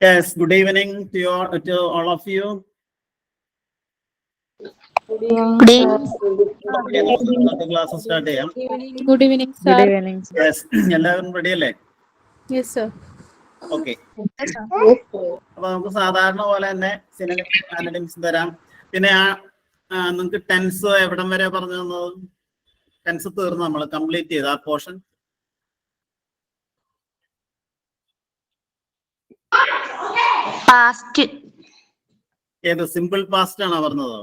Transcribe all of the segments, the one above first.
Yes, good evening to all of you. Good evening. Class start ചെയ്യാം. Good evening, sir. Good evening. Yes, എല്ലാവരും ready അല്ലേ? Yes, sir. Okay. Yes, sir. അപ്പൊ നമുക്ക് സാധാരണ പോലെ തന്നെ സിനോണിംസ് തരാം. പിന്നെ നിങ്ങൾക്ക് ടെൻസ് എവിടം വരെ പറഞ്ഞു തന്നത്? ടെൻസ് തീർന്നു, നമ്മൾ കംപ്ലീറ്റ് ചെയ്ത് ആ പോർഷൻ. പാസ്റ്റ്. ഏത് സിമ്പിൾ പാസ്റ്റ് ആണോ പറഞ്ഞത്?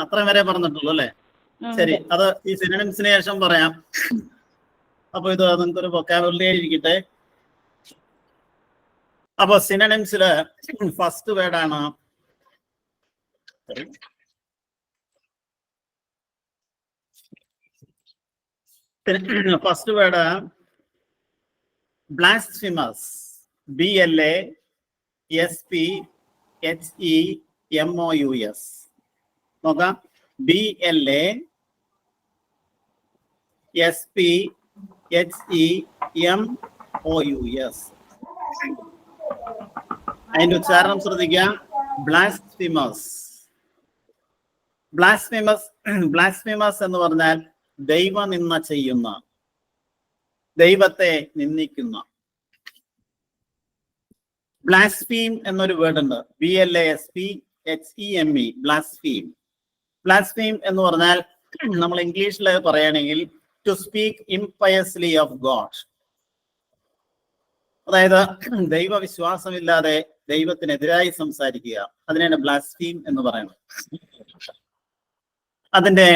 അത്ര വരെ പറഞ്ഞിട്ടുള്ളൂ അല്ലേ? ശരി, അത് ഈ സിനോണിംസിന് ശേഷം പറയാം. അപ്പൊ ഇത് നിങ്ങൾക്കൊരു വൊക്കാബുലറി ഇരിക്കട്ടെ. അപ്പൊ സിനോണിംസില് ഫസ്റ്റ് വേർഡാണ് ഫസ്റ്റ് വേർഡ് ബ്ലാസ്ഫിമസ്. BLASPHEMOUS. നോക്കാം. BLASPHEMOUS. അതിന്റെ ഉച്ചാരണം ശ്രദ്ധിക്കാം. ബ്ലാസ്ഫിമസ്. ബ്ലാസ്ഫിമസ് എന്ന് പറഞ്ഞാൽ ദൈവനിന്ദ ചെയ്യുന്ന, ദൈവത്തെ നിന്ദിക്കുന്ന. ബ്ലാസ്ഫീം എന്നൊരു വേർഡ് ഉണ്ട്. BLASPHEME. ബ്ലാസ്ഫീം. ബ്ലാസ്ഫീം എന്ന് പറഞ്ഞാൽ നമ്മൾ ഇംഗ്ലീഷിൽ പറയുകയാണെങ്കിൽ ടു സ്പീക്ക് ഇംപയസ്ലി ഓഫ് ഗോഡ്. അതായത് ദൈവവിശ്വാസമില്ലാതെ ദൈവത്തിനെതിരായി സംസാരിക്കുക. അതിനാണ് ബ്ലാസ്ഫീം എന്ന് പറയുന്നത്. അതിന്റെ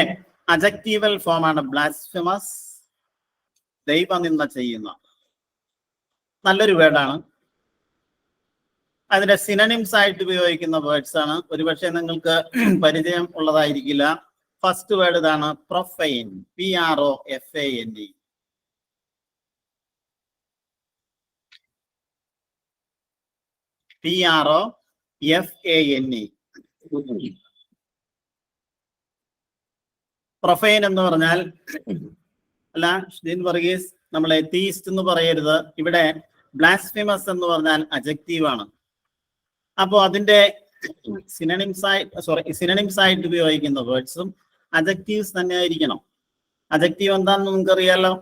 അഡ്ജക്റ്റീവൽ ഫോമാണ് ബ്ലാസ്ഫിമസ്. ദൈവനിന്ദ ചെയ്യുന്ന. നല്ലൊരു വേർഡാണ്. അതിന്റെ സിനോണിംസ് ആയിട്ട് ഉപയോഗിക്കുന്ന വേർഡ്സ് ആണ്. ഒരുപക്ഷെ നിങ്ങൾക്ക് പരിചയം ഉള്ളതായിരിക്കില്ല. ഫസ്റ്റ് വേർഡ് ഇതാണ്, പ്രൊഫൈൻ. PROFANE. PROFANE. പ്രൊഫൈൻ എന്ന് പറഞ്ഞാൽ, അല്ല ഷീൻ വർഗീസ്, നമ്മൾ എത്തീസ്റ്റ് എന്ന് പറയരുത്. ഇവിടെ ബ്ലാസ്ഫിമസ് എന്ന് പറഞ്ഞാൽ അഡ്ജക്റ്റീവ് ആണ്. അപ്പോൾ അതിന്റെ സിനോണിംസ് ആയിട്ട് ഉപയോഗിക്കുന്ന വേർഡ്സും അഡ്ജക്റ്റീവ്സ് തന്നെ ആയിരിക്കണം. അഡ്ജക്റ്റീവ് എന്താണെന്ന് നിങ്ങൾക്ക് അറിയാലോ.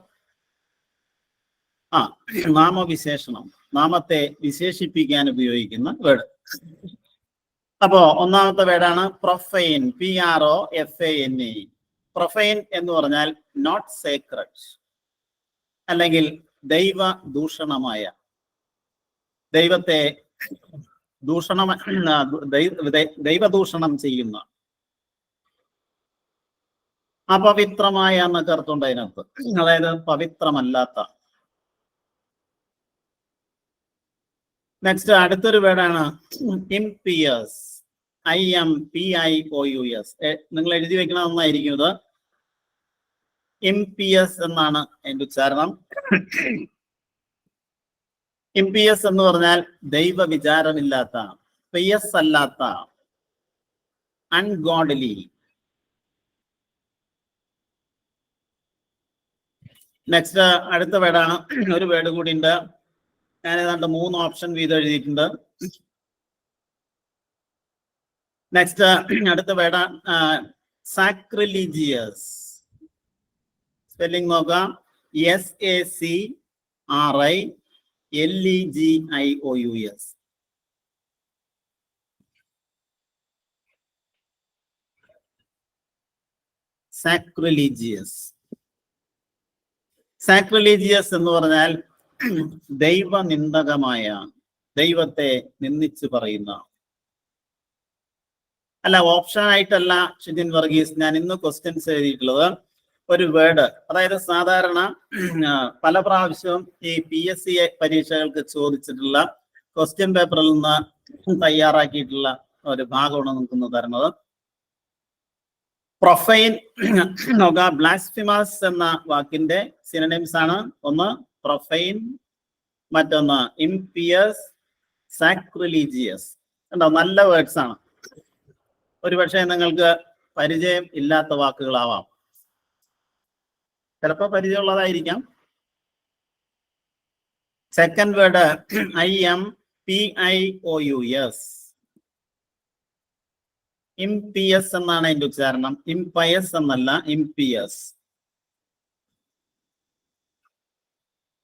നാമവിശേഷണം, നാമത്തെ വിശേഷിപ്പിക്കാൻ ഉപയോഗിക്കുന്ന വേർഡ്. അപ്പോ ഒന്നാമത്തെ വേർഡാണ് പ്രൊഫൈൻ. PROFANE. പ്രൊഫൈൻ എന്ന് പറഞ്ഞാൽ നോട്ട് സേക്രഡ്, അല്ലെങ്കിൽ ദൈവ ദൂഷണമായ, ദൈവത്തെ ദൈവദൂഷണം ചെയ്യുന്ന, അപവിത്രമായ എന്നൊക്കെ അർത്ഥമുണ്ട് അതിനകത്ത്. അതായത് പവിത്രമല്ലാത്ത. നെക്സ്റ്റ് അടുത്തൊരു വേർഡാണ് ഇംപിയസ്. IMPIOUS. നിങ്ങൾ എഴുതി വെക്കണം നന്നായിരിക്കും. ഇത് ഇംപിയസ് എന്നാണ് അതിന്റെ ഉച്ചാരണം. ഇംപിയസ് എന്ന് പറഞ്ഞാൽ ദൈവ വിചാരമില്ലാത്ത, പിയസ് അല്ലാത്ത, അൺഗോഡ്ലി. നെക്സ്റ്റ് അടുത്ത വേർഡാണ്. ഒരു വേർഡ് കൂടി ഉണ്ട്. ഞാൻ ഏതാണ്ട് 3 ഓപ്ഷൻ വീതം എഴുതിയിട്ടുണ്ട്. നെക്സ്റ്റ് അടുത്ത വേർഡ് സാക്രിലീജിയസ്. സ്പെല്ലിംഗ് നോക്കാം. SACRILEGIOUS. സാക്രിലീജിയസ്. സാക്രിലീജിയസ് എന്ന് പറഞ്ഞാൽ ദൈവനിന്ദകമായ, ദൈവത്തെ നിന്ദിച്ചു പറയുന്ന. അല്ല, ഓപ്ഷൻ ആയിട്ടല്ല ഷിജിൻ വർഗീസ് ഞാൻ ഇന്ന് ക്വസ്റ്റ്യൻസ് എഴുതിയിട്ടുള്ളത്. ഒരു വേർഡ്, അതായത് സാധാരണ പല പ്രാവശ്യവും ഈ PSC പരീക്ഷകൾക്ക് ചോദിച്ചിട്ടുള്ള ക്വസ്റ്റ്യൻ പേപ്പറിൽ നിന്ന് തയ്യാറാക്കിയിട്ടുള്ള ഒരു ഭാഗമാണ് നമുക്കൊന്ന് തരുന്നത്. പ്രൊഫൈൻ നോക്കാം. ബ്ലാസ്ഫിമസ് എന്ന വാക്കിന്റെ സിനോണിംസ് ആണ്. ഒന്ന് പ്രൊഫൈൻ, മറ്റൊന്ന് ഇംപിയസ്, സാക്രിലീജിയസ്. കണ്ടോ, നല്ല വേർഡ്സ് ആണ്. ഒരുപക്ഷെ നിങ്ങൾക്ക് പരിചയം ഇല്ലാത്ത വാക്കുകളാവാം, ചിലപ്പോൾ പരിചയമുള്ളതായിരിക്കാം. Second word IMPIOUS. ഇംപിയസ് എന്നാണ് അതിന്റെ ഉച്ചാരണം, ഇംപയസ് എന്നല്ല, ഇംപിയസ്.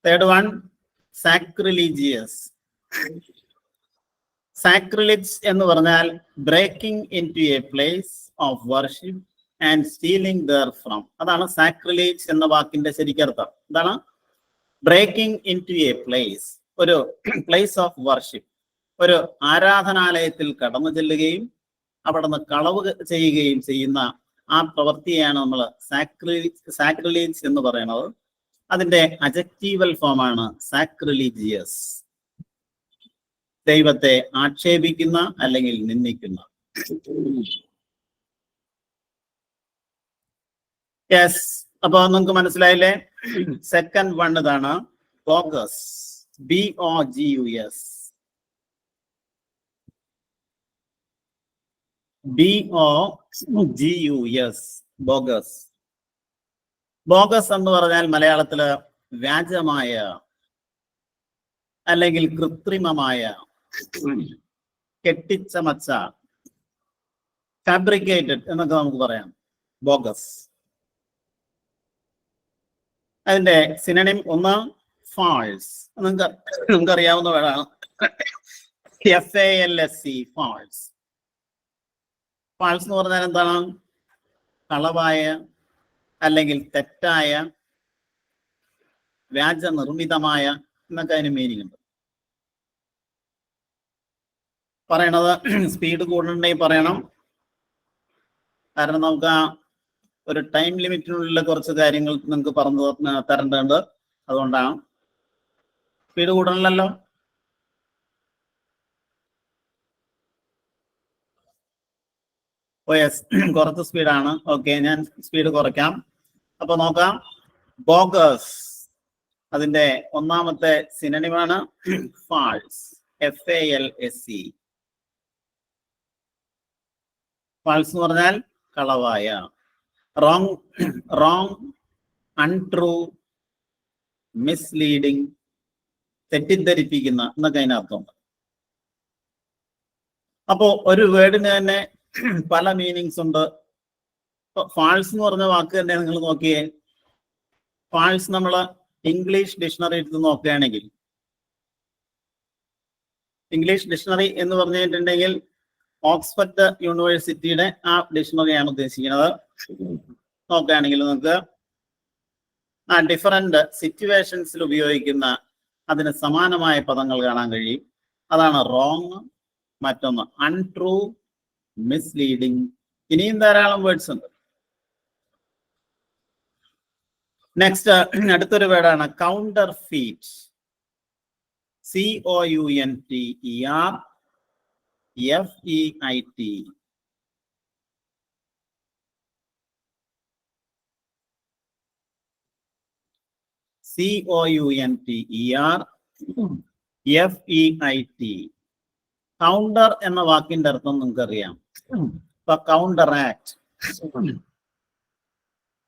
Third one സാക്രിലീജിയസ്. സാക്രിലിജ് എന്ന് പറഞ്ഞാൽ breaking in to a place of worship and stealing therefrom. അതാണ് സാക്രിലീജ് എന്ന വാക്കിന്റെ ശരിക്കർത്ഥം. എന്താണ്? Breaking in to a place, ഒരു പ്ലേസ് ഓഫ് വർഷിപ്പ്, ഒരു ആരാധനാലയത്തിൽ കടന്നു ചെല്ലുകയും അവിടെ നിന്ന് കളവ് ചെയ്യുകയും ചെയ്യുന്ന ആ പ്രവൃത്തിയാണ് നമ്മൾ സാക്രിലീജ് എന്ന് പറയുന്നത്. അതിന്റെ അജക്റ്റീവൽ ഫോമാണ് സാക്രിലീജിയസ്. ദൈവത്തെ ആക്ഷേപിക്കുന്ന അല്ലെങ്കിൽ നിന്ദിക്കുന്ന. യെസ്, അപ്പൊ നിങ്ങൾക്ക് മനസ്സിലായില്ലേ? സെക്കൻഡ് വൺ ഇതാണ്, bogus. BOGUS. BOGUS, bogus. Bogus എന്ന് പറഞ്ഞാൽ മലയാളത്തില് വ്യാജമായ അല്ലെങ്കിൽ കൃത്രിമമായ, കെട്ടിച്ചമച്ച, ഫാബ്രിക്കേറ്റഡ് എന്നൊക്കെ നമുക്ക് പറയാം. ബോഗസ്. അതിന്റെ സിനണിം ഒന്ന് ഫാൾസ്. നമുക്കറിയാവുന്ന വേർഡാണ്, FALSE, ഫാൾസ്. ഫാൾസ് എന്ന് പറഞ്ഞാൽ എന്താണ്? കളവായ അല്ലെങ്കിൽ തെറ്റായ, വ്യാജ നിർമ്മിതമായ എന്നൊക്കെ അതിന് മീനിങ് ഉണ്ട്. പറയണത് സ്പീഡ് കൂടുന്നുണ്ടെങ്കിൽ പറയണം, കാരണം നമുക്ക് ആ ഒരു ടൈം ലിമിറ്റിനുള്ള കുറച്ച് കാര്യങ്ങൾ നിങ്ങൾക്ക് പറഞ്ഞു തരേണ്ടതുണ്ട്. അതുകൊണ്ടാണ്. സ്പീഡ് കൂടണല്ലോ. ഓ യെസ്, കുറച്ച് സ്പീഡാണ്. ഓക്കെ, ഞാൻ സ്പീഡ് കുറയ്ക്കാം. അപ്പൊ നോക്കാം. ബോഗസ്, അതിന്റെ ഒന്നാമത്തെ സിനണിമാണ് ഫാൾസ്. FALSE. ഫാൾസ് എന്ന് പറഞ്ഞാൽ കളവായ, റോങ്, അൺട്രൂ, മിസ്ലീഡിങ്, തെറ്റിദ്ധരിപ്പിക്കുന്ന എന്നൊക്കെ അതിനർത്ഥമുണ്ട്. അപ്പോ ഒരു വേർഡിന് തന്നെ പല മീനിങ്സ് ഉണ്ട്. ഫാൾസ് എന്ന് പറഞ്ഞ വാക്ക് തന്നെ നിങ്ങൾ നോക്കിയേ. ഫാൾസ് നമ്മൾ ഇംഗ്ലീഷ് ഡിക്ഷണറി എടുത്ത് നോക്കുകയാണെങ്കിൽ, ഇംഗ്ലീഷ് ഡിക്ഷണറി എന്ന് പറഞ്ഞിട്ടുണ്ടെങ്കിൽ ഓക്സ്ഫോർഡ് യൂണിവേഴ്സിറ്റിയുടെ ആ ഡിക്ഷണറിയാണ് ഉദ്ദേശിക്കുന്നത്. നോക്കുകയാണെങ്കിൽ നമുക്ക് ആ ഡിഫറൻറ്റ് സിറ്റുവേഷൻസിൽ ഉപയോഗിക്കുന്ന അതിന് സമാനമായ പദങ്ങൾ കാണാൻ കഴിയും. അതാണ് റോങ്, മറ്റൊന്ന് അൺട്രൂ, മിസ്ലീഡിങ്. ഇനിയും ധാരാളം വേർഡ്സ് ഉണ്ട്. നെക്സ്റ്റ്, അടുത്തൊരു വേർഡാണ് counterfeit. COUNTERFEIT. COUNTERFEIT. Counter എന്ന വാക്കിന്റെ അർത്ഥം നിങ്ങൾക്കറിയാം. ഇപ്പൊ കൗണ്ടർ ആക്ട്,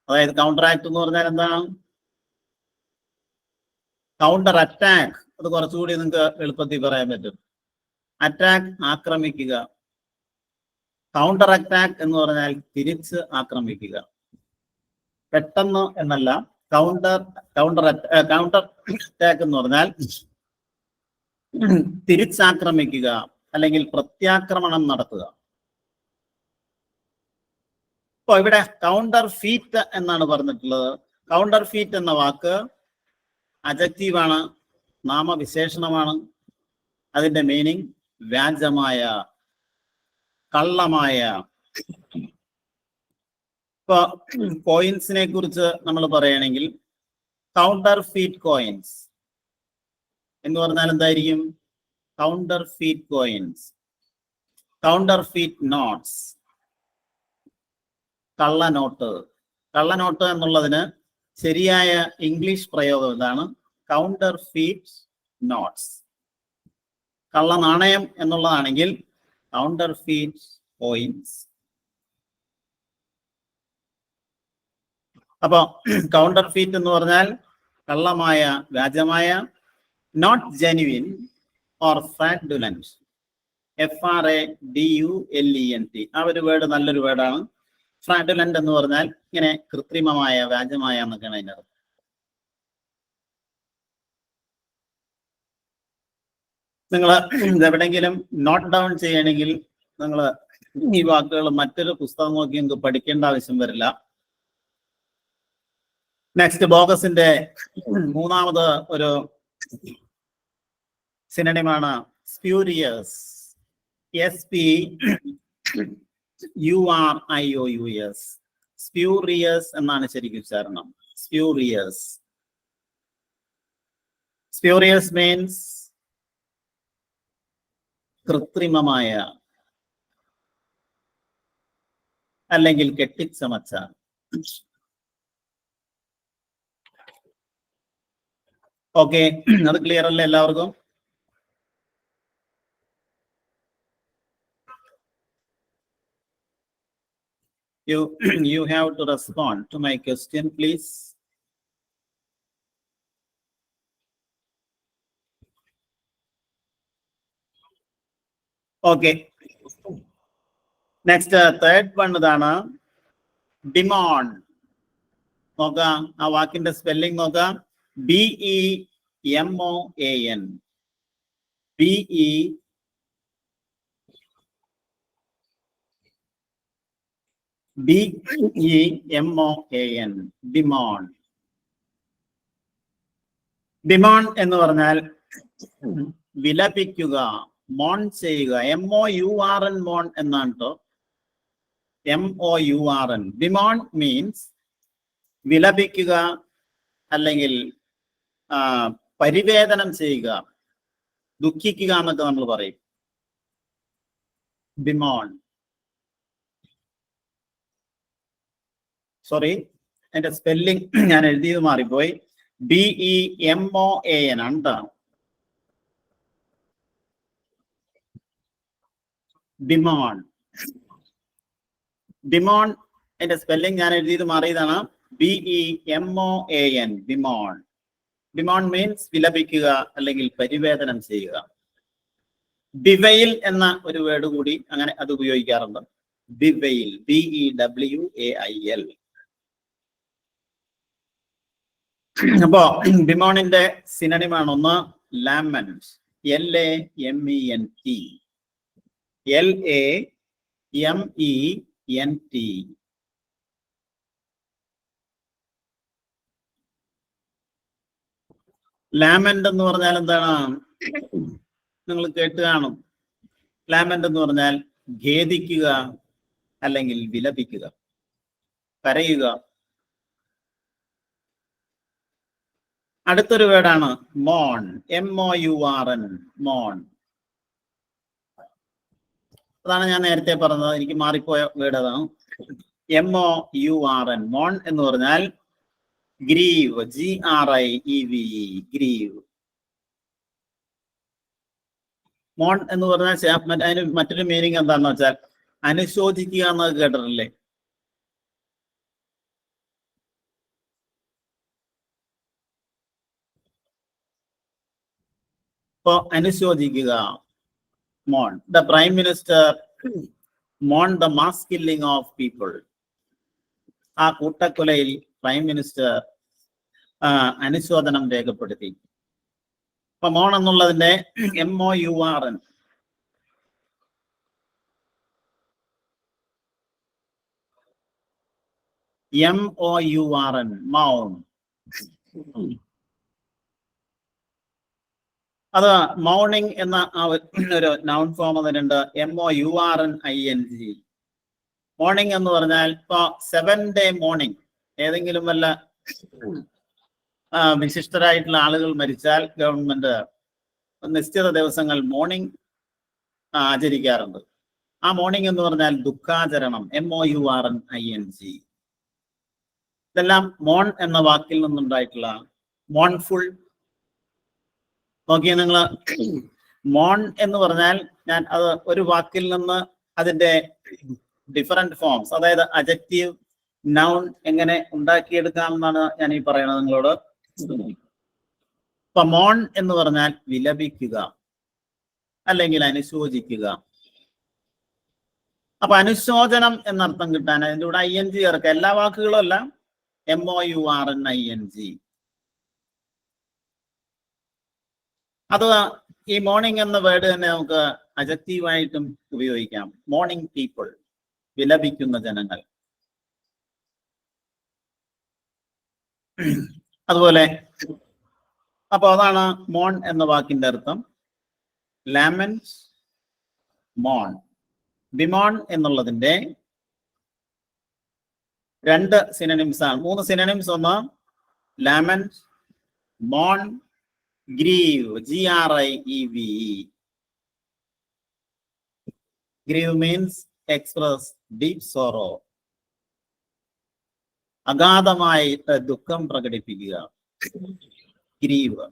അതായത് കൗണ്ടർ ആക്ട് എന്ന് പറഞ്ഞാൽ എന്താണ്? കൗണ്ടർ അറ്റാക്ക്, അത് കുറച്ചുകൂടി നിങ്ങൾക്ക് എളുപ്പത്തിൽ പറയാൻ പറ്റും. അറ്റാക്ക്, ആക്രമിക്കുക. കൗണ്ടർ അറ്റാക്ക് എന്ന് പറഞ്ഞാൽ തിരിച്ച് ആക്രമിക്കുക. പെട്ടെന്ന് എന്നല്ല, കൗണ്ടർ അറ്റാക്ക് എന്ന് പറഞ്ഞാൽ തിരിച്ചാക്രമിക്കുക അല്ലെങ്കിൽ പ്രത്യാക്രമണം നടത്തുക. ഇപ്പൊ ഇവിടെ കൗണ്ടർ ഫീറ്റ് എന്നാണ് പറഞ്ഞിട്ടുള്ളത്. കൗണ്ടർ ഫീറ്റ് എന്ന വാക്ക് അഡ്ജക്റ്റീവാണ്, നാമവിശേഷണമാണ്. അതിന്റെ മീനിങ് വ്യാജമായ, കള്ളമായ. ഇപ്പൊ കോയിൻസിനെ കുറിച്ച് നമ്മൾ പറയുകയാണെങ്കിൽ കൗണ്ടർ ഫീറ്റ് കോയിൻസ് എന്ന് പറഞ്ഞാൽ എന്തായിരിക്കും? Counterfeit coins, counterfeit notes, കള്ളനോട്ട്. കള്ളനോട്ട് എന്നുള്ളതിന് ശരിയായ ഇംഗ്ലീഷ് പ്രയോഗം ഇതാണ്, കൗണ്ടർ ഫീറ്റ് നോട്ട്സ്. കള്ള നാണയം എന്നുള്ളതാണെങ്കിൽ കൗണ്ടർ ഫീറ്റ് കോയിൻസ്. അപ്പൊ കൗണ്ടർ ഫീറ്റ് എന്ന് പറഞ്ഞാൽ കള്ളമായ, വ്യാജമായ, നോട്ട് ജെനുവിൻ ഓർ ഫ്രാഡുലന്റ്. FRADULENT. ആ ഒരു വേർഡ് നല്ലൊരു വേർഡാണ്. ഫ്രാഡുലന്റ് എന്ന് പറഞ്ഞാൽ ഇങ്ങനെ കൃത്രിമമായ, വ്യാജമായ എന്നൊക്കെയാണ് അതിൻ്റെ അർത്ഥം. നിങ്ങൾ എവിടെയെങ്കിലും നോട്ട് ഡൗൺ ചെയ്യണമെങ്കിൽ നിങ്ങൾ ഈ വാക്കുകൾ മറ്റൊരു പുസ്തകം നോക്കി നിങ്ങൾക്ക് പഠിക്കേണ്ട ആവശ്യം വരില്ല. നെക്സ്റ്റ്, ബോഗസിന്റെ മൂന്നാമത് ഒരു സിനണിമാണ് സ്പ്യൂരിയസ്. SPURIOUS. സ്പ്യൂറിയസ് എന്നാണ് ശരിക്കും ഉച്ചാരണം. സ്പ്യൂറിയസ്. സ്പ്യൂറിയസ് മീൻസ് കൃത്രിമമായ അല്ലെങ്കിൽ കെട്ടിച്ചമച്ച. ഓക്കെ, അത് ക്ലിയർ അല്ലേ എല്ലാവർക്കും? You have to respond to my question, please. Okay. Next, third one ഇതാണ് ഡിമാൻഡ്. നോക്കാം ആ വാക്കിന്റെ സ്പെല്ലിംഗ് നോക്കാം. BEMOAN. BEMOAN. ഡിമാൻഡ്. ഡിമാൻഡ് എന്ന് പറഞ്ഞാൽ വിലപിക്കുക, മോൺ ചെയ്യുക. MOURN മോൺ എന്നാണ് കേട്ടോ. MOURN. ഡിമാൻഡ് മീൻസ് വിലപിക്കുക അല്ലെങ്കിൽ പരിവേദനം ചെയ്യുക, ദുഃഖിക്കുക എന്നൊക്കെ നമ്മൾ പറയും. ഡിമാൻഡ്. സോറി, എന്റെ സ്പെല്ലിംഗ് ഞാൻ എഴുതിയത് മാറിപ്പോയി. BEMOAN ആണ് കേട്ടോ. ഡിമാൻഡ്. ഡിമാൻഡ് എന്റെ സ്പെല്ലിംഗ് ഞാൻ എഴുതിയത് മാറിയതാണ്. BEMOAN. ഡിമാൻഡ്. ഡിമാൻഡ് മീൻസ് വിലപിക്കുക അല്ലെങ്കിൽ പരിവേദനം ചെയ്യുക. ബിവെയിൽ എന്ന ഒരു വേർഡ് കൂടി അങ്ങനെ അത് ഉപയോഗിക്കാറുണ്ട്. ബിവെയിൽ. BEWAIL. അപ്പോ ഡിമാൻഡിന്റെ സിനണിമാണ് ഒന്ന് ലാമെന്റ്. LAMENT. LAMENT. ലാമെന്റ് എന്ന് പറഞ്ഞാൽ എന്താണ്? നിങ്ങൾ കേട്ട് കാണും. ലാമെന്റ് എന്ന് പറഞ്ഞാൽ ഖേദിക്കുക അല്ലെങ്കിൽ വിലപിക്കുക, കരയുക. അടുത്തൊരു വേർഡാണ് മോൺ. MOURN. മോൺ. അതാണ് ഞാൻ നേരത്തെ പറഞ്ഞത്, എനിക്ക് മാറിപ്പോയ വേർഡ് അതാണ്. MOURN. മോൺ എന്ന് പറഞ്ഞാൽ ഗ്രീവ്. GRIEVE. ഗ്രീവ്. മോൺ എന്ന് പറഞ്ഞാൽ അതിന് മറ്റൊരു മീനിങ് എന്താണെന്ന് വെച്ചാൽ അനുശോചിക്കുക എന്നൊക്കെ കേട്ടിട്ടില്ലേ? അപ്പോ അനുശോചിക്കുക. മോൺ. The prime minister Mon the mass killing of people. ആ കൂട്ടക്കൊലയിൽ പ്രൈം മിനിസ്റ്റർ അനുശോചനം രേഖപ്പെടുത്തി. അപ്പൊ മോൺ എന്നുള്ളതിന്റെ MOURN. MOURN. മൗൺ. അത് മോർണിംഗ് എന്ന ആ ഒരു നൗൺ ഫോം അതിനുണ്ട്. MOURNING. മോർണിംഗ് എന്ന് പറഞ്ഞാൽ ഇപ്പൊ 7 ഡേ മോർണിംഗ്. ഏതെങ്കിലും വല്ല വിശിഷ്ടരായിട്ടുള്ള ആളുകൾ മരിച്ചാൽ ഗവൺമെന്റ് നിശ്ചിത ദിവസങ്ങൾ മോർണിംഗ് ആചരിക്കാറുണ്ട്. ആ മോർണിംഗ് എന്ന് പറഞ്ഞാൽ ദുഃഖാചരണം. MOURNING. ഇതെല്ലാം മോൺ എന്ന വാക്കിൽ നിന്നുണ്ടായിട്ടുള്ള മോൺഫുൾ. നോക്കിയാൽ നിങ്ങൾ മോൺ എന്ന് പറഞ്ഞാൽ ഞാൻ അത് ഒരു വാക്കിൽ നിന്ന് അതിന്റെ ഡിഫറെന്റ് ഫോംസ്, അതായത് അജക്റ്റീവ്, നൗൺ എങ്ങനെ ഉണ്ടാക്കിയെടുക്കാം എന്നാണ് ഞാൻ ഈ പറയണത് നിങ്ങളോട്. ഇപ്പൊ മോൺ എന്ന് പറഞ്ഞാൽ വിലപിക്കുക അല്ലെങ്കിൽ അനുശോചിക്കുക. അപ്പൊ അനുശോചനം എന്നർത്ഥം കിട്ടാൻ അതിൻ്റെ കൂടെ ING ചേർക്കുക. എല്ലാ വാക്കുകളും അല്ല, MOURNING. അത് ഈ മോർണിംഗ് എന്ന വേർഡ് തന്നെ നമുക്ക് അജക്റ്റീവായിട്ടും ഉപയോഗിക്കാം. മോർണിംഗ് പീപ്പിൾ, വിലപിക്കുന്ന ജനങ്ങൾ. അതുപോലെ അപ്പൊ അതാണ് മോൺ എന്ന വാക്കിന്റെ അർത്ഥം. ലാമൻസ്, മോൺ. ബിമോൺ എന്നുള്ളതിന്റെ 2 സിനോണിംസ് ആണ്, 3 സിനോണിംസ്. ഒന്ന് ലാമൻസ്, മോൺ, grieve, GRIEVE. Grieve means express deep sorrow, അഗാധമായിട്ട് ദുഃഖം പ്രകടിപ്പിക്കുക. ഗ്രീവ്.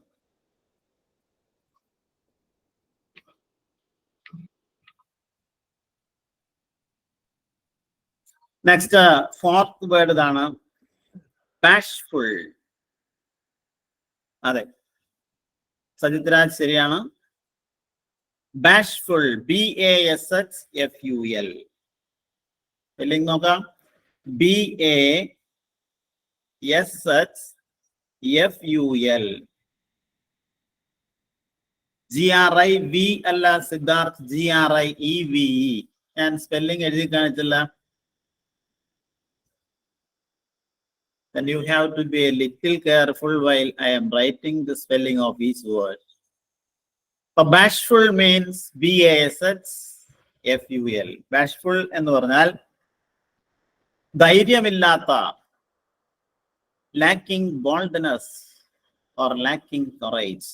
നെക്സ്റ്റ് 4th വേർഡ് ഇതാണ്, ബാഷ്ഫുൾ. അതെ, സജിത് രാജ് ശരിയാണ്. Bashful, BASHFUL. സ്പെല്ലിംഗ് നോക്കാം. BASHFUL. GRIV അല്ല സിദ്ധാർത്ഥ്, GRIEVE. ഞാൻ സ്പെല്ലിംഗ് എഴുതി കാണിച്ചില്ല. Then you have to be a little careful while I am writing the spelling of each word. So bashful means BASHFUL. Bashful എന്ന് പറഞ്ഞാൽ ധൈര്യമില്ലാത്ത, lacking boldness or lacking courage.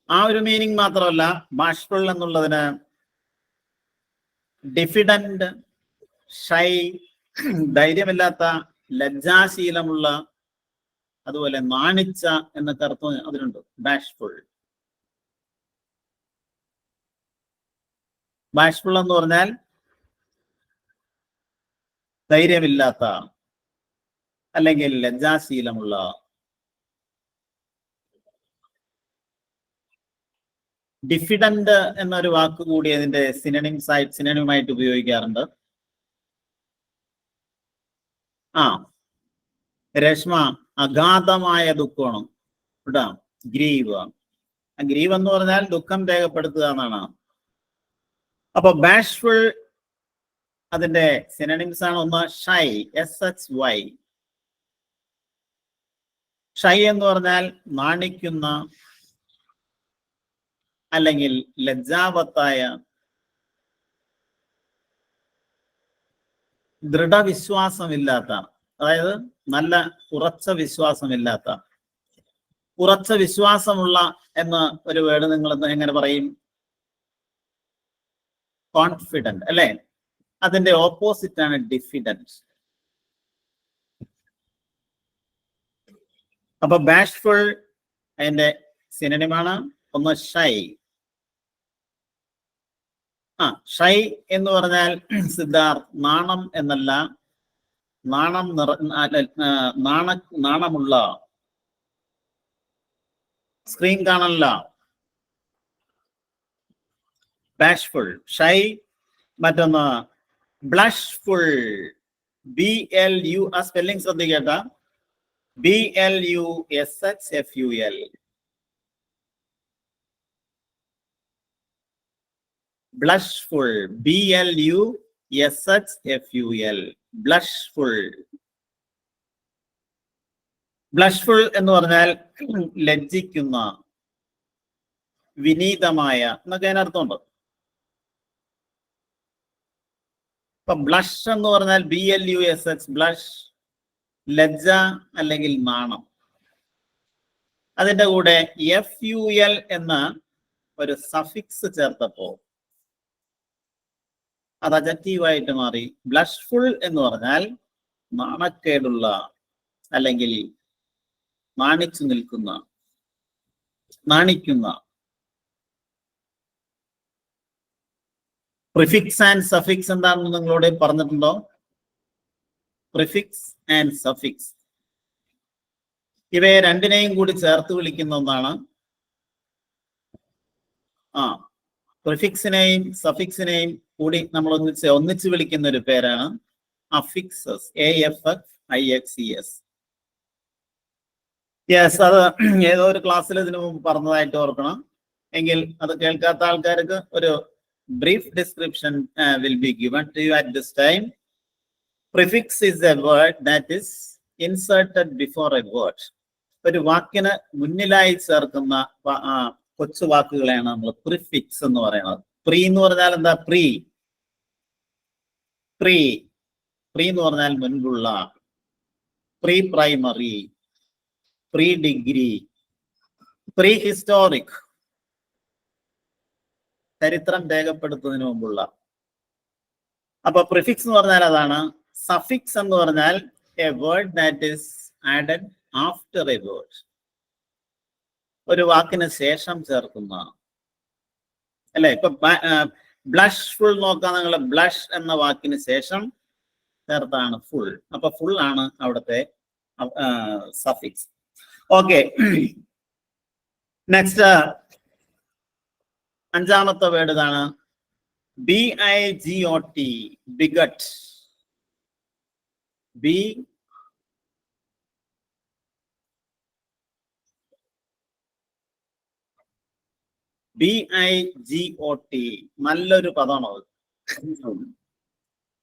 ആ ഒരു meaning മാത്രമല്ല, bashful എന്നുള്ളതിന് ഡിഫിഡന്റ്, shy, ധൈര്യമില്ലാത്ത, ലജ്ജാശീലമുള്ള, അതുപോലെ നാണിച്ച എന്നൊക്കെ അർത്ഥം അതിനുണ്ട്. ബാഷ്ഫുൾ. ബാഷ്ഫുൾ എന്ന് പറഞ്ഞാൽ ധൈര്യമില്ലാത്ത അല്ലെങ്കിൽ ലജ്ജാശീലമുള്ള. ഡിഫിഡന്റ് എന്നൊരു വാക്ക് കൂടി അതിന്റെ സിനോണിമായിട്ട് ഉപയോഗിക്കാറുണ്ട്. രശ്മ, അഗാധമായ ദുഃഖമാണ് കേട്ടോ. ഗ്രീവ്. ഗ്രീവ് എന്ന് പറഞ്ഞാൽ ദുഃഖം രേഖപ്പെടുത്തുക എന്നാണ്. അപ്പൊ ബാഷ്ഫുൾ അതിന്റെ സിനോണിംസ് ആണ്. ഒന്ന് ഷൈ, SHY. ഷൈ എന്ന് പറഞ്ഞാൽ നാണിക്കുന്ന അല്ലെങ്കിൽ ലജ്ജാവത്തായ, ദൃഢവിശ്വാസമില്ലാത്ത, അതായത് നല്ല ഉറച്ച വിശ്വാസമില്ലാത്ത. ഉറച്ച വിശ്വാസമുള്ള എന്ന ഒരു വേർഡ് നിങ്ങൾ എങ്ങനെ പറയും? കോൺഫിഡന്റ് അല്ലെ? അതിന്റെ ഓപ്പോസിറ്റ് ആണ് ഡിഫിഡന്റ്. അപ്പൊ ബാഷ്ഫുൾ അതിന്റെ സിനോണിമാണ്. ഒന്ന് ഷൈ. ഷൈ എന്ന് പറഞ്ഞാൽ സിദ്ധാർത്ഥ് നാണം എന്നല്ല, നാണമുള്ള. സ്ക്രീൻ കാണല്ല. Bashful, shy. മറ്റൊന്ന് ബ്ലഷ്ഫുൾ, BLU. ആ സ്പെല്ലിംഗ് ശ്രദ്ധിക്കേട്ട. BLUSHFUL. Blushful, BLUSHFUL. Blushful. Blushful എന്ന് പറഞ്ഞാൽ ലജ്ജിക്കുന്ന, വിനീതമായ എന്നൊക്കെ അതിനർത്ഥമുണ്ട്. ഇപ്പൊ ബ്ലഷ് എന്ന് പറഞ്ഞാൽ BLUSH, ബ്ലഷ്, ലജ്ജ അല്ലെങ്കിൽ നാണം. അതിന്റെ കൂടെ FUL എന്ന ഒരു സഫിക്സ് ചേർത്തപ്പോ അത് അഡ്ജക്റ്റീവായിട്ട് മാറി. ബ്ലഷ്ഫുൾ എന്ന് പറഞ്ഞാൽ നാണക്കേടുള്ള അല്ലെങ്കിൽ നാണിച്ചു നിൽക്കുന്ന, നാണിക്കുന്ന. പ്രിഫിക്സ് ആൻഡ് സഫിക്സ് എന്താണെന്ന് നിങ്ങളോട് പറഞ്ഞിട്ടുണ്ടോ? പ്രിഫിക്സ് ആൻഡ് സഫിക്സ് ഇവയെ രണ്ടിനെയും കൂടി ചേർത്ത് വിളിക്കുന്ന ഒന്നാണ്. പ്രിഫിക്സിനെയും സഫിക്സിനെയും കൂടി നമ്മൾ ഒന്നിച്ച് വിളിക്കുന്ന ഒരു പേരാണ് അഫിക്സസ്. AFFIXES. യെസ്, അത് ഏതോ ഒരു ക്ലാസ്സിൽ ഇതിനു മുമ്പ് പറഞ്ഞതായിട്ട് ഓർക്കണം. എങ്കിൽ അത് കേൾക്കാത്ത ആൾക്കാർക്ക് ഒരു brief description will be given to you at this time. Prefix is a word that is inserted before a word. ഒരു വാക്കിന് മുന്നിലായി ചേർക്കുന്ന കൊച്ചു വാക്കുകളെയാണ് നമ്മൾ പ്രിഫിക്സ് എന്ന് പറയുന്നത്. പ്രീ എന്ന് പറഞ്ഞാൽ എന്താ? പ്രീ എന്ന് പറഞ്ഞാൽ മുൻപുള്ള, pre primary, pre degree, pre historic, ചരിത്രം രേഖപ്പെടുത്തുന്നതിന് മുമ്പുള്ള. അപ്പൊ പ്രിഫിക്സ് എന്ന് പറഞ്ഞാൽ അതാണ്. സഫിക്സ് എന്ന് പറഞ്ഞാൽ A word that is added after A word. ഒരു വാക്കിന് ശേഷം ചേർക്കുന്ന, അല്ലെ? ഇപ്പൊ ബ്ലഷ്ഫുൾ നോക്കാൻ, നിങ്ങൾ ബ്ലഷ് എന്ന വാക്കിന് ശേഷം ചേർത്താണ് ഫുൾ. അപ്പൊ ഫുൾ ആണ് അവിടുത്തെ സഫിക്സ്. ഓക്കെ, നെക്സ്റ്റ് അഞ്ചാമത്തെ വേർഡ് ഇതാണ്. BIGOT, ബിഗട്ട്. BIGOT നല്ലൊരു പദമാണ്.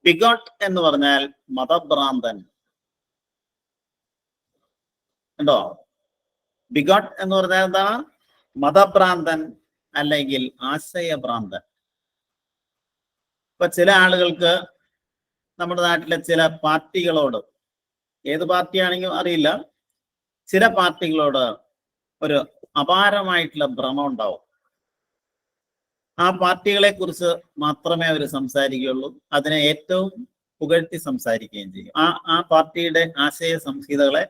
ബിഗോട്ട് എന്ന് പറഞ്ഞാൽ മതഭ്രാന്തൻ. ഉണ്ടോ? ബിഗോട്ട് എന്ന് പറഞ്ഞാൽ എന്താണ്? മതഭ്രാന്തൻ അല്ലെങ്കിൽ ആശയഭ്രാന്തൻ. ഇപ്പൊ ചില ആളുകൾക്ക് നമ്മുടെ നാട്ടിലെ ചില പാർട്ടികളോട്, ഏത് പാർട്ടിയാണെങ്കിലും അറിയില്ല, ചില പാർട്ടികളോട് ഒരു അപാരമായിട്ടുള്ള ഭ്രമം ഉണ്ടാവും. ആ പാർട്ടികളെ കുറിച്ച് മാത്രമേ അവർ സംസാരിക്കുകയുള്ളൂ, അതിനെ ഏറ്റവും പുകഴ്ത്തി സംസാരിക്കുകയും ചെയ്യും. ആ പാർട്ടിയുടെ ആശയ സംഹിതകളെ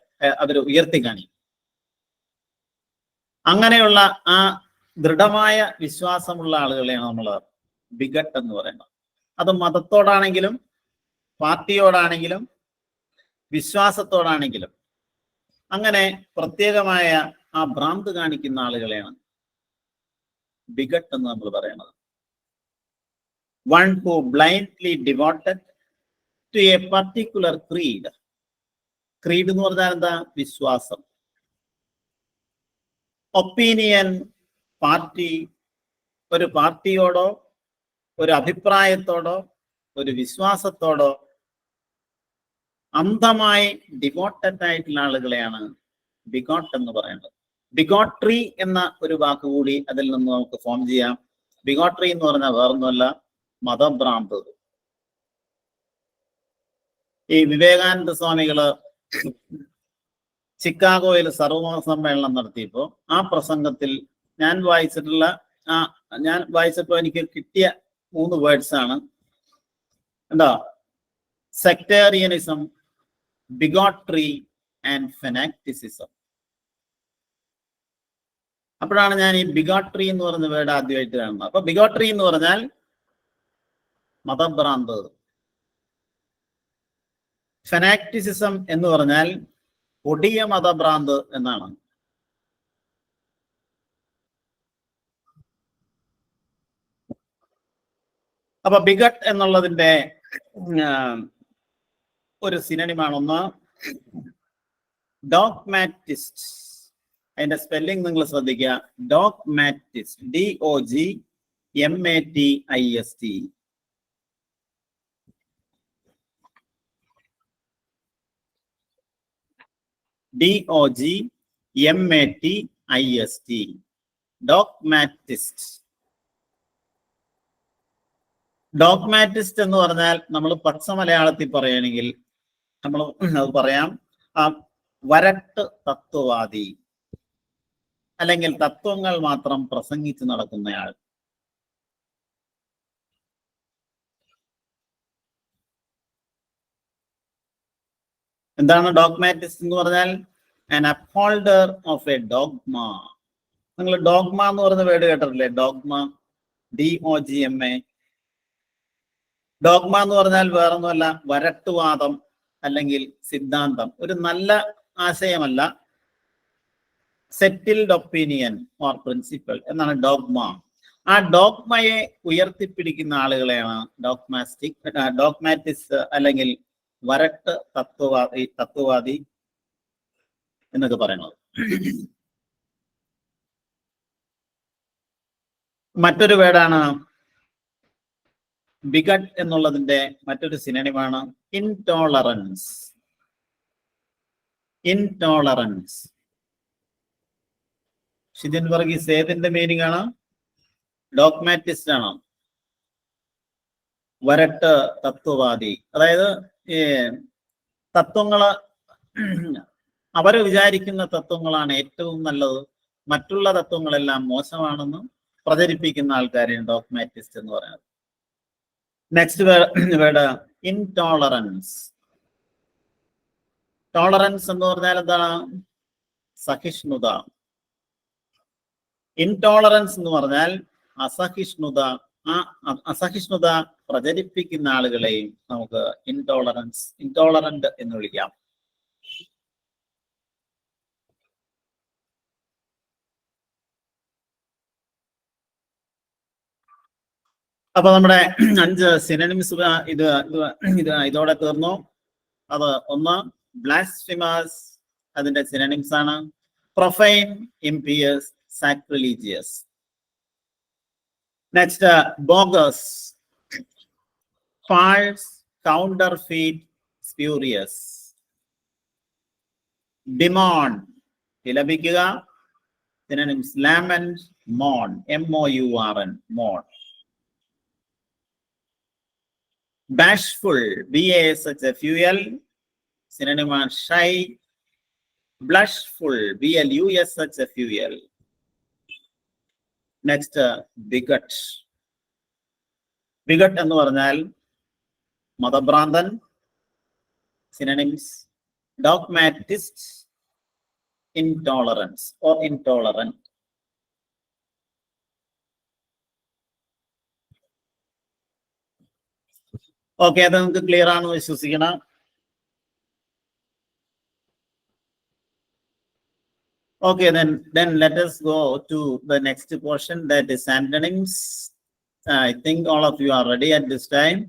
അവർ ഉയർത്തി കാണിക്കും. അങ്ങനെയുള്ള ആ ദൃഢമായ വിശ്വാസമുള്ള ആളുകളെയാണ് നമ്മൾ ബിഗട്ട് എന്ന് പറയുന്നത്. അത് മതത്തോടാണെങ്കിലും പാർട്ടിയോടാണെങ്കിലും വിശ്വാസത്തോടാണെങ്കിലും അങ്ങനെ പ്രത്യേകമായ ആ ഭ്രാന്ത് കാണിക്കുന്ന ആളുകളെയാണ് ബിഗട്ട് എന്ന് നമ്മൾ പറയുന്നത്. One who blindly devoted to a particular creed. Creed എന്ന് പറഞ്ഞാൽ എന്താ? വിശ്വാസം. Opinion, party. ഒരു പാർട്ടിയോടോ ഒരു അഭിപ്രായത്തോടോ ഒരു വിശ്വാസത്തോടോ അന്ധമായി ഡിവോട്ടഡ് ആയിട്ടുള്ള ആളുകളെയാണ് ബിഗോട്ട് എന്ന് പറയുന്നത്. ബിഗോട്രി എന്ന ഒരു വാക്ക് കൂടി അതിൽ നിന്ന് നമുക്ക് ഫോം ചെയ്യാം. ബിഗോട്രി എന്ന് പറഞ്ഞാൽ വേറൊന്നുമല്ല, മതഭ്രാന്ത്. ഈ വിവേകാനന്ദ സ്വാമികള് ചിക്കാഗോയിൽ സർവമത സമ്മേളനം നടത്തിയപ്പോ ആ പ്രസംഗത്തിൽ ഞാൻ വായിച്ചപ്പോ എനിക്ക് കിട്ടിയ 3 വേർഡ്സ് ആണ്. എന്താ? സെക്ടേറിയനിസം, ബിഗോട്രി ആൻഡ് ഫെനാറ്റിസിസം. അപ്പോഴാണ് ഞാൻ ഈ ബിഗോട്രി എന്ന് പറയുന്ന വേർഡ് ആദ്യമായിട്ട് കാണുന്നത്. അപ്പൊ ബിഗോട്രി എന്ന് പറഞ്ഞാൽ മതഭ്രാന്ത്. ഫെനാറ്റിസിസം എന്ന് പറഞ്ഞാൽ കൊടിയ മതഭ്രാന്ത് എന്നാണ്. അപ്പൊ ബിഗട്ട് എന്നുള്ളതിന്റെ ഒരു സിനണിമാണ് ഒന്ന് ഡോഗ്മാറ്റിസ്റ്റ്. അതിന്റെ സ്പെല്ലിംഗ് നിങ്ങൾ ശ്രദ്ധിക്കുക. ഡോഗ്മാറ്റിസ്റ്റ്, DOGMATIST. DOGMATIST, ഡോഗ്മാറ്റിസ്റ്റ്. ഡോഗ്മാറ്റിസ്റ്റ് എന്ന് പറഞ്ഞാൽ നമ്മൾ പച്ച മലയാളത്തിൽ പറയുകയാണെങ്കിൽ നമ്മൾ അത് പറയാം വരട്ട് തത്വവാദി, അല്ലെങ്കിൽ തത്വങ്ങൾ മാത്രം പ്രസംഗിച്ച് നടക്കുന്നയാൾ. എന്താണ് ഡോഗ്മാറ്റിസ്റ്റ് എന്ന് പറഞ്ഞാൽ? an upholder of a dogma. നിങ്ങൾ ഡോഗ്മ എന്ന് പറയുന്ന വേർഡ് കേട്ടിട്ടില്ലേ? Dogma, DOGMA. ഡോഗ്മ എന്ന് പറഞ്ഞാൽ വേറൊന്നുമല്ല വരട്ടുവാദം അല്ലെങ്കിൽ സിദ്ധാന്തം. ഒരു നല്ല ആശയമല്ല. സെറ്റിൽഡ് ഒപ്പീനിയൻ ഓർ പ്രിൻസിപ്പൽ എന്നാണ് ഡോഗ്മ. ആ ഡോഗ്മയെ ഉയർത്തിപ്പിടിക്കുന്ന ആളുകളെയാണ് ഡോഗ്മാറ്റിസ്റ്റ് അല്ലെങ്കിൽ വരട്ട് തത്വവാദി എന്നൊക്കെ പറയുന്നത്. മറ്റൊരു വേർഡാണ് ബിഗട്ട് എന്നുള്ളതിന്റെ മറ്റൊരു സിനോണിമാണ് ഇൻടോളറൻസ്. ഇൻടോളറൻസ്. ഷിജിൻ വർഗീസ് ഏതിന്റെ മീനിങ് ആണ്? ഡോഗ്മാറ്റിസ്റ്റ് ആണോ? വരട്ട് തത്വവാദി. അതായത് തത്വങ്ങള് അവര് വിചാരിക്കുന്ന തത്വങ്ങളാണ് ഏറ്റവും നല്ലത്, മറ്റുള്ള തത്വങ്ങളെല്ലാം മോശമാണെന്ന് പ്രചരിപ്പിക്കുന്ന ആൾക്കാരെയാണ് ഡോഗ്മാറ്റിസ്റ്റ് എന്ന് പറയുന്നത്. Next word intolerance. ടോളറൻസ് എന്ന് പറഞ്ഞാൽ എന്താണ്? സഹിഷ്ണുത. ഇൻടോളറൻസ് എന്ന് പറഞ്ഞാൽ അസഹിഷ്ണുത. ആ അസഹിഷ്ണുത പ്രചരിപ്പിക്കുന്ന ആളുകളെയും നമുക്ക് ഇൻടോളറന്റ് എന്ന് വിളിക്കാം. അപ്പൊ നമ്മുടെ 5 സിനോണിംസ് ഇതോടെ തീർന്നു. അത് ഒന്ന് ബ്ലാസ്ഫിമസ്, അതിന്റെ സിനോണിംസ് ആണ് profane, ഇംപിയസ്, സാക്രിലീജിയസ്. Next bogus, false, counterfeit, spurious. ഡിമോൺ വിലപിക്കുക, synonyms ലാമന്റ്, Mon, MOURN, Mon. Bashful, BASHFUL, synonym are shy. Blushful, BLUSHFUL. Next, bigot. Bigot എന്ന് പറഞ്ഞാൽ മതഭ്രാന്തൻ. Synonyms dogmatist, intolerance or intolerant. Okay, അത് നമുക്ക് ക്ലിയർ ആണെന്ന് വിശ്വസിക്കണം. Okay, then let us go to the next portion, that is antonyms. I think all of you are ready at this time.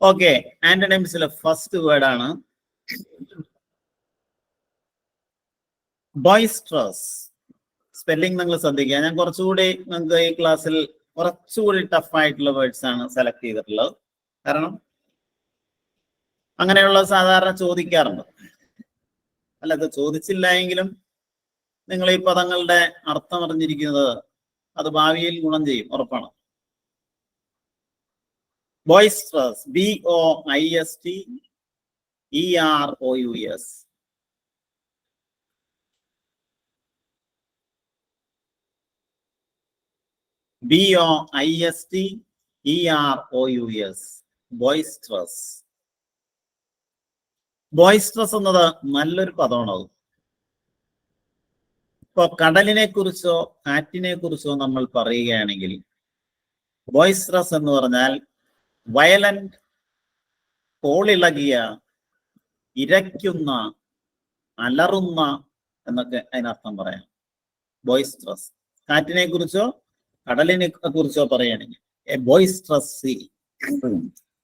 Okay, antonyms le first word ആണ് boisterous. Spelling നിങ്ങൾ ശ്രദ്ധിക്കുക. ഞാൻ കുറച്ചുകൂടി നിങ്ങൾക്ക് ഈ ക്ലാസ്സിൽ കുറച്ചുകൂടി ടഫ് ആയിട്ടുള്ള വേർഡ്സ് ആണ് സെലക്ട് ചെയ്തിട്ടുള്ളത്. കാരണം അങ്ങനെയുള്ള സാധാരണ ചോദിക്കാറുണ്ട്. അല്ല, അത് ചോദിച്ചില്ല എങ്കിലും നിങ്ങൾ ഈ പദങ്ങളുടെ അർത്ഥം അറിഞ്ഞിരിക്കുന്നത് അത് ഭാവിയിൽ ഗുണം ചെയ്യും, ഉറപ്പാണ്. ബോയിസ്ട്രസ്, BOISTEROUS. BOISTEROUS, ബോയിസ്ട്രസ്. ബോയിസ്ട്രസ് എന്നത് നല്ലൊരു പദമാണ്. ഇപ്പൊ കടലിനെ കുറിച്ചോ കാറ്റിനെ കുറിച്ചോ നമ്മൾ പറയുകയാണെങ്കിൽ ബോയിസ്ട്രസ് എന്ന് പറഞ്ഞാൽ വയലന്റ്, കോളിളകിയ, ഇരയ്ക്കുന്ന, അലറുന്ന എന്നൊക്കെ അതിനർത്ഥം പറയാം. ബോയിസ്ട്രസ്. കാറ്റിനെ കുറിച്ചോ കടലിനെ കുറിച്ചോ പറയുകയാണെങ്കിൽ എ ബോയിസ്ട്രസ് സീ,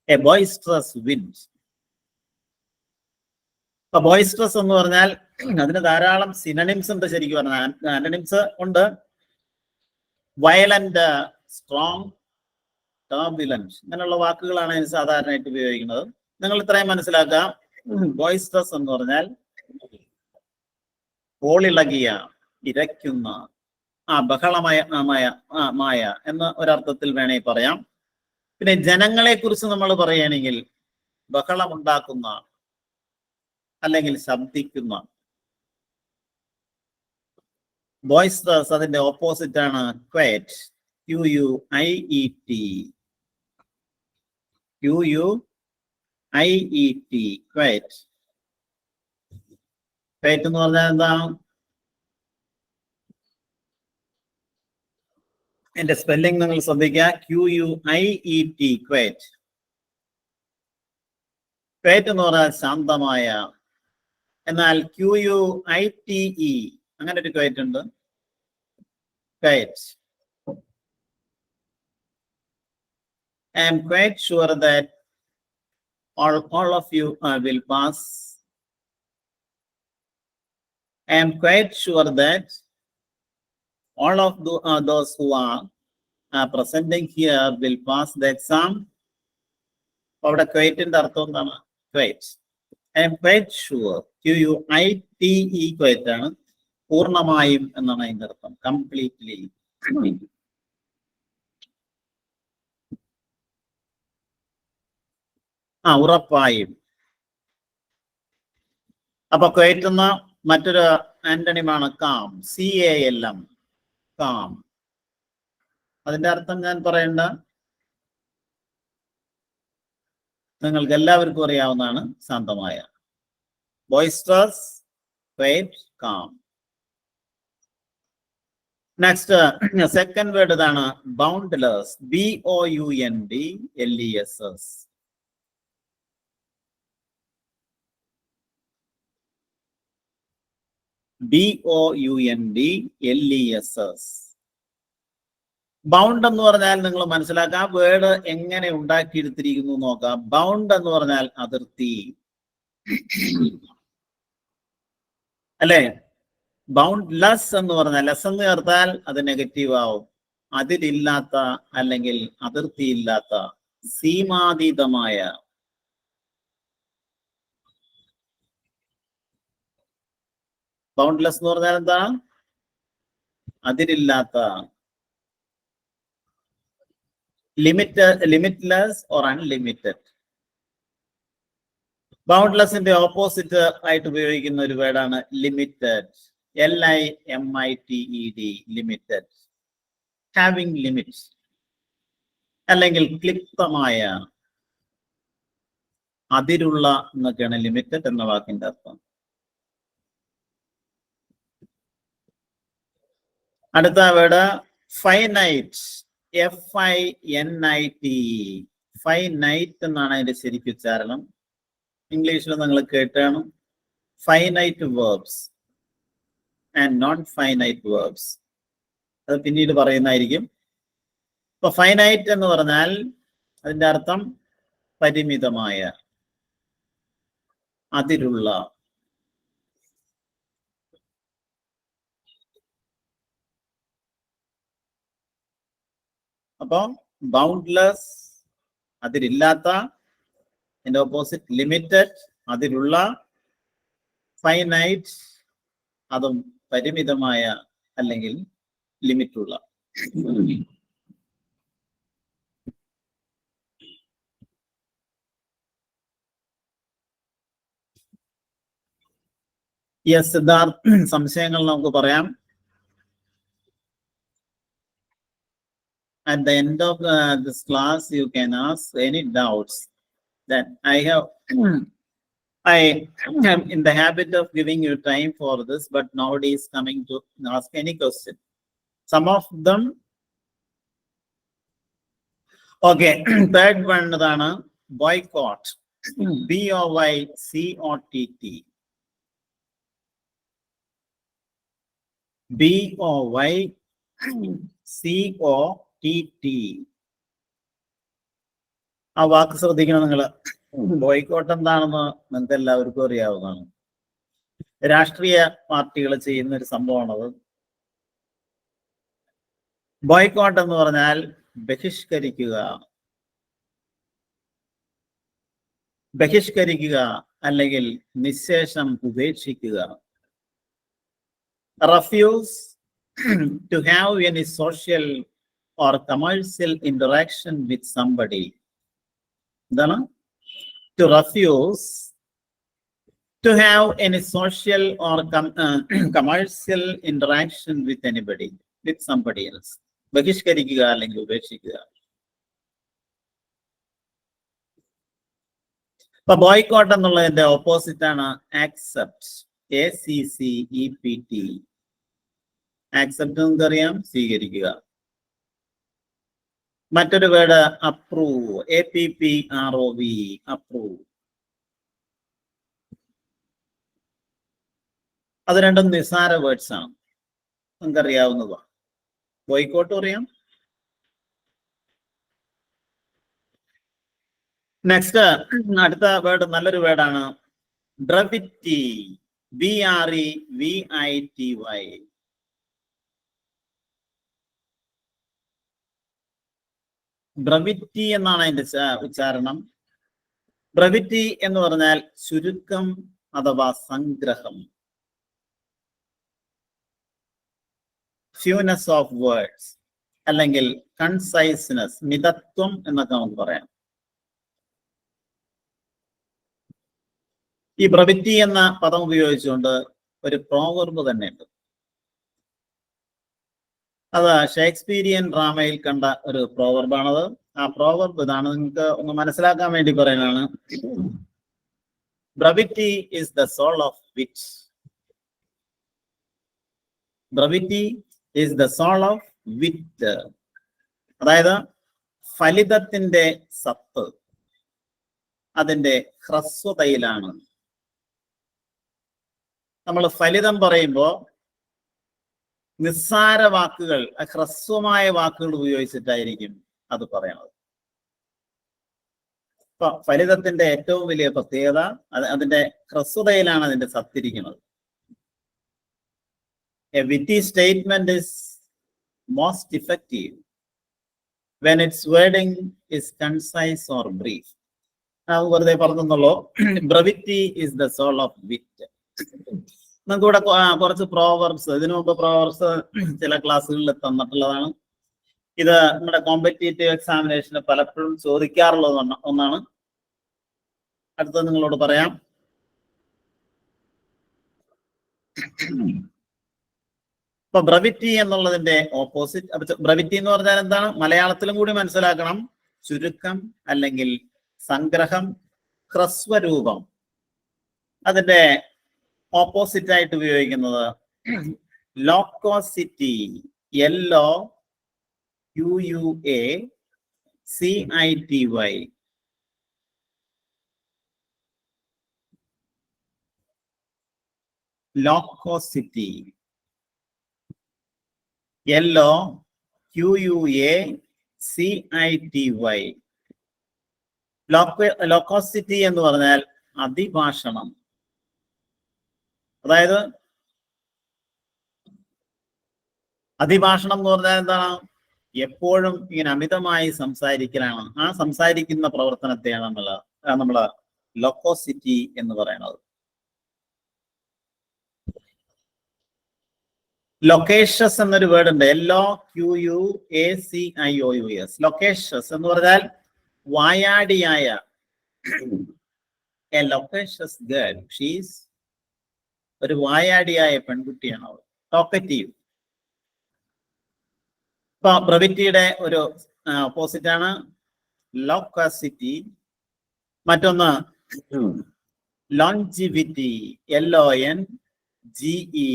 എ ബോയിസ്ട്രസ് വിൻഡ്. അപ്പൊ ബോയിസ്ട്രസ് എന്ന് പറഞ്ഞാൽ അതിന് ധാരാളം സിനണിംസ് ഉണ്ട്. ശരിക്കും പറഞ്ഞാൽ ആന്റണിംസ് ഉണ്ട്. വയലന്റ്, സ്ട്രോങ്, ടർബുലന്റ്, അങ്ങനെയുള്ള വാക്കുകളാണ് അതിന് സാധാരണയായിട്ട് ഉപയോഗിക്കുന്നത്. നിങ്ങൾ ഇത്രയും മനസ്സിലാക്കാം. ബോയിസ്ട്രസ് എന്ന് പറഞ്ഞാൽ കോളിളകിയ, ഇരയ്ക്കുന്ന, ബഹളമായ എന്ന ഒരർത്ഥത്തിൽ വേണേ പറയാം. പിന്നെ ജനങ്ങളെ കുറിച്ച് നമ്മൾ പറയുകയാണെങ്കിൽ ബഹളമുണ്ടാക്കുന്ന അല്ലെങ്കിൽ ശബ്ദിക്കുന്ന. ബോയിസ്ട്രസ് അതിന്റെ ഓപ്പോസിറ്റ് ആണ് ക്വയറ്റ്, QUIET, ക്വയറ്റ്. ക്വയറ്റ് എന്ന് പറഞ്ഞാൽ എന്താ? എന്റെ സ്പെല്ലിംഗ് നിങ്ങൾ ശ്രദ്ധിക്കുക. QUIET, quiet. ക്വയറ്റ് എന്ന് പറഞ്ഞാൽ ശാന്തമായ. എന്നാൽ QUITE അങ്ങനെ ഒരു ക്വയറ്റ് ഉണ്ട്. Quiet. I am quite sure that all of you will pass. I am quite sure that all of those who are presenting here will pass the exam. അവിടെ ക്വയറ്റിന്റെ അർത്ഥം എന്താണ്? Quiet. I M quite sure. QUITE quiet ആണ്. പൂർണ്ണമായും എന്നാണ് അതിന്റെ അർത്ഥം. Completely. ഉറപ്പായും. അപ്പൊ ക്വയറ്റ് എന്ന മറ്റൊരു ആന്റണിമാണ് കാം. CALM. കാം. അതിന്റെ അർത്ഥം ഞാൻ പറയേണ്ട, നിങ്ങൾക്ക് എല്ലാവർക്കും അറിയാവുന്നതാണ്. ശാന്തമായ. Boisterous, quiet, calm. Next second word ഇതാണ്. ബൗണ്ട്ലെസ്. BOUNDLESS. BOUNDLESS. ബൗണ്ട് എന്ന് പറഞ്ഞാൽ നിങ്ങൾ മനസ്സിലാക്കുക. ആ വേർഡ് എങ്ങനെ ഉണ്ടാക്കിയെടുത്തിരിക്കുന്നു നോക്കാം. ബൗണ്ട് എന്ന് പറഞ്ഞാൽ അതിർത്തി അല്ലെ? ബൗണ്ട്ലെസ് എന്ന് പറഞ്ഞാൽ, ലെസ് എന്ന് ചേർത്താൽ അത് നെഗറ്റീവ് ആവും. അതിരില്ലാത്ത അല്ലെങ്കിൽ അതിർത്തിയില്ലാത്ത, സീമാതീതമായ. ബൗണ്ട്ലെസ് എന്ന് പറഞ്ഞാൽ എന്താ? അതിരില്ലാത്ത. Limitless or unlimited. ബൗണ്ട്ലെസിന്റെ ഓപ്പോസിറ്റ് ആയിട്ട് ഉപയോഗിക്കുന്ന ഒരു വേർഡാണ് limited. LIMITED. Limited. Having limits അല്ലെങ്കിൽ ക്ലിപ്തമായ, അതിരുള്ള എന്നൊക്കെയാണ് ലിമിറ്റഡ് എന്ന വാക്കിന്റെ അർത്ഥം. അടുത്ത വേർഡ് ഫൈനൈറ്റ്. FINITE. ഫൈനൈറ്റ് എന്നാണ് അതിന്റെ ശരിക്കും ഉച്ചാരണം. ഇംഗ്ലീഷിൽ നിങ്ങൾ കേട്ടാണ്. Finite verbs and non finite verbs. അത് പിന്നീട് പറയുന്നതായിരിക്കും. ഇപ്പൊ ഫൈനൈറ്റ് എന്ന് പറഞ്ഞാൽ അതിന്റെ അർത്ഥം പരിമിതമായ, അതിരുള്ള. അപ്പൊ ബൗണ്ട്ലെസ് അതിരില്ലാത്ത, അതിന്റെ ഓപ്പോസിറ്റ് ലിമിറ്റഡ് അതിലുള്ള, ഫൈനൈറ്റ് അതും പരിമിതമായ അല്ലെങ്കിൽ ലിമിറ്റുള്ള. യെസ് സിദ്ധാർത്ഥ്, സംശയങ്ങൾ നമുക്ക് പറയാം. At the end of this class, you can ask any doubts that I have. I am in the habit of giving you time for this, but nobody is coming to ask any question. Some of them. Okay, third one is boycott. BOYCOTT. BOYCOTT. ആ വാക്ക് ശ്രദ്ധിക്കണം നിങ്ങൾ. Boycott എന്താണെന്ന് നിങ്ങൾക്ക് എല്ലാവർക്കും അറിയാവുന്നതാണ്. രാഷ്ട്രീയ പാർട്ടികൾ ചെയ്യുന്ന ഒരു സംഭവമാണത്. ബോയ്ക്കോട്ട് എന്ന് പറഞ്ഞാൽ ബഹിഷ്കരിക്കുക, ബഹിഷ്കരിക്കുക അല്ലെങ്കിൽ നിശേഷം ഉപേക്ഷിക്കുക. Refuse to have any social or commercial interaction with somebody. Then, to refuse to have any social or commercial interaction with anybody, with somebody else. ബഹിഷ്കരിക്കുക അല്ലെങ്കിൽ ഉപേക്ഷിക്കുക. ഇപ്പൊ ബോയ്ക്കോട്ട് എന്നുള്ളതിന്റെ ഓപ്പോസിറ്റ് ആണ് ആക്സെപ്റ്റ്. ACCEPT. ആക്സെപ്റ്റ് നമുക്കറിയാം, സ്വീകരിക്കുക. മറ്റൊരു വേർഡ് അപ്രൂവ്. APPROV. അപ്രൂവ്. അത് രണ്ടും നിസാര വേർഡ്സ് ആണ്, നിങ്ങൾക്കറിയാവുന്നതാണ്. ബോയ്ക്കോട്ട് അറിയാം. നെക്സ്റ്റ് അടുത്ത വേർഡ് നല്ലൊരു വേർഡാണ് ബ്രവിറ്റി. BREVITY. ബ്രവിറ്റി എന്നാണ് അതിന്റെ ഉച്ചാരണം. ബ്രവിറ്റി എന്ന് പറഞ്ഞാൽ ചുരുക്കം അഥവാ സംഗ്രഹം. ഫ്യൂനെസ് ഓഫ് വേർഡ്സ് അല്ലെങ്കിൽ കൺസൈസ്നെസ്, മിതത്വം എന്നൊക്കെ നമുക്ക് പറയാം. ഈ ബ്രവിറ്റി എന്ന പദം ഉപയോഗിച്ചുകൊണ്ട് ഒരു പ്രോവർബ് തന്നെയുണ്ട്. അത് ഷേക്സ്പീരിയൻ ഡ്രാമയിൽ കണ്ട ഒരു പ്രോവർബാണത്. ആ പ്രോവർബ് ഇതാണ്, നിങ്ങൾക്ക് ഒന്ന് മനസ്സിലാക്കാൻ വേണ്ടി പറയുന്നതാണ്. ബ്രവിറ്റി ഈസ് ദ സോൾ ഓഫ് വിറ്റ്. ബ്രവിറ്റി ഈസ് ദ സോൾ ഓഫ് വിറ്റ്. അതായത് ഫലിതത്തിന്റെ സത്ത് അതിന്റെ ഹ്രസ്വതയിലാണ്. നമ്മൾ ഫലിതം പറയുമ്പോൾ നിസ്സാര വാക്കുകൾ, ഹ്രസ്വമായ വാക്കുകൾ ഉപയോഗിച്ചിട്ടായിരിക്കും അത് പറയണത്. ഇപ്പൊ ഫലിതത്തിന്റെ ഏറ്റവും വലിയ പ്രത്യേകത അതിന്റെ ഹ്രസ്വതയിലാണ് അതിന്റെ സത്തിരിക്കുന്നത്. A witty statement is most effective when its wording is concise or brief. വെറുതെ പറഞ്ഞെന്നുള്ളൂ. ബ്രവിറ്റി is the soul of wit. നമുക്ക് ഇവിടെ കുറച്ച് പ്രോവർബ്സ്, ഇതിനു മുമ്പ് പ്രോവർബ്സ് ചില ക്ലാസ്സുകളിൽ തന്നിട്ടുള്ളതാണ്. ഇത് നമ്മുടെ കോമ്പറ്റേറ്റീവ് എക്സാമിനേഷന് പലപ്പോഴും ചോദിക്കാറുള്ള ഒന്നാണ്. അടുത്തത് നിങ്ങളോട് പറയാം. ഇപ്പൊ ബ്രവിറ്റി എന്നുള്ളതിന്റെ ഓപ്പോസിറ്റ്, ബ്രവിറ്റി എന്ന് പറഞ്ഞാൽ എന്താണ്? മലയാളത്തിലും കൂടി മനസ്സിലാക്കണം. ചുരുക്കം അല്ലെങ്കിൽ സംഗ്രഹം, ഹ്രസ്വരൂപം. അതിന്റെ ഓപ്പോസിറ്റ് ആയിട്ട് ഉപയോഗിക്കുന്നത് ലോക്കോസിറ്റി. LOQUACITY. ലോക്കോസിറ്റി. LOQUACITY. ലോക്കോസിറ്റി എന്ന് പറഞ്ഞാൽ അതിഭാഷണം. അതായത് അതിഭാഷണം എന്ന് പറഞ്ഞാൽ എന്താണ്? എപ്പോഴും ഇങ്ങനെ അമിതമായി സംസാരിക്കലാണ്. ആ സംസാരിക്കുന്ന പ്രവർത്തനത്തെയാണ് നമ്മള് ലോക്കോസിറ്റി എന്ന് പറയുന്നത്. ലൊക്കേഷ്യസ് എന്നൊരു വേർഡ് ഉണ്ട്. LOQUACIOUS. ലൊക്കേഷ്യസ് എന്ന് പറഞ്ഞാൽ വായാടിയായ. A loquacious girl. ഷീസ് ഒരു വായാടിയായ പെൺകുട്ടിയാണ് അവൾ. ടോക്കറ്റീവ്. ഇപ്പൊ ബ്രവിറ്റിയുടെ ഒരു ഓപ്പോസിറ്റ് ആണ് ലോക്കോസിറ്റി. മറ്റൊന്ന് longevity. LONGEVITY.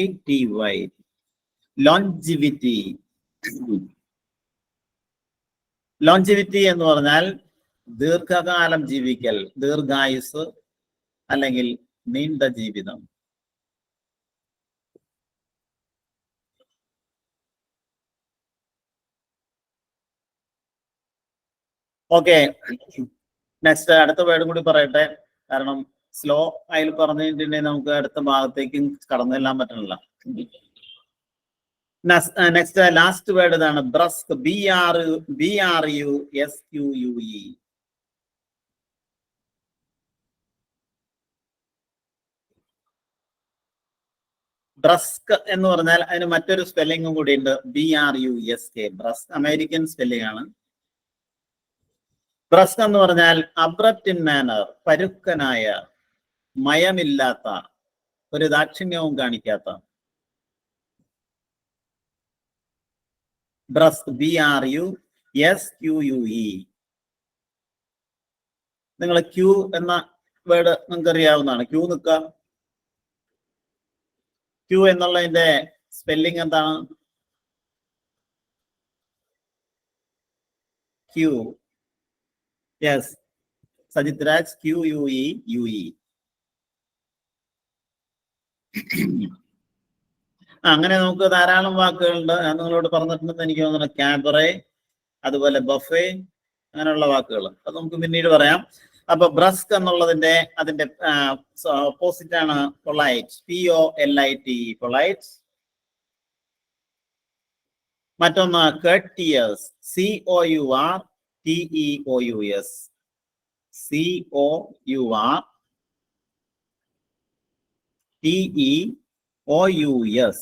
LONGEVITY. Longevity. Longevity എന്ന് പറഞ്ഞാൽ ദീർഘകാലം ജീവിക്കൽ, ദീർഘായുസ് അല്ലെങ്കിൽ നീണ്ട ജീവിതം. ഓക്കെ, നെക്സ്റ്റ് അടുത്ത വേർഡും കൂടി പറയട്ടെ. കാരണം സ്ലോ ആയി പറഞ്ഞിട്ടുണ്ടെങ്കിൽ നമുക്ക് അടുത്ത ഭാഗത്തേക്ക് കടന്നു ചെല്ലാൻ പറ്റണില്ല. നെക്സ്റ്റ് ലാസ്റ്റ് വേർഡ് ഇതാണ് ബ്രസ്ക്. BRUSQUE. ബ്രസ്ക് എന്ന് പറഞ്ഞാൽ അതിന് മറ്റൊരു സ്പെല്ലിംഗും കൂടി ഉണ്ട്. BRUSK. ബ്രസ്ക് അമേരിക്കൻ സ്പെല്ലിംഗ് ആണ്. ബ്രസ്ക് എന്ന് പറഞ്ഞാൽ അബ്രപ്റ്റ് ഇൻ മാനർ, പരുക്കനായ, മയമില്ലാത്ത, ഒരു ദാക്ഷിണ്യവും കാണിക്കാത്ത. ബ്രസ്ക്. BRUSQUE. നിങ്ങൾ ക്യൂ എന്ന വേർഡ് നിങ്ങൾക്ക് അറിയാവുന്നതാണ്. ക്യൂ നിൽക്കുക. ക്യൂ എന്നുള്ളതിന്റെ സ്പെല്ലിംഗ് എന്താണ്? Queue. Yes, Sajith Raj. QUE. അങ്ങനെ നമുക്ക് ധാരാളം വാക്കുകളുണ്ട്. ഞാൻ നിങ്ങളോട് പറഞ്ഞിട്ടുണ്ടെന്ന് എനിക്ക് തോന്നുന്നു. ക്യാബറെ, അതുപോലെ ബഫേ, അങ്ങനെയുള്ള വാക്കുകൾ. അത് നമുക്ക് പിന്നീട് പറയാം. അപ്പൊ ബ്രസ്ക് എന്നുള്ളതിന്റെ അതിന്റെ ഓപ്പോസിറ്റ് ആണ് പൊളൈറ്റ്. POLITE, polite. മറ്റൊന്ന് courteous. COURTEOUS. COURTEOUS.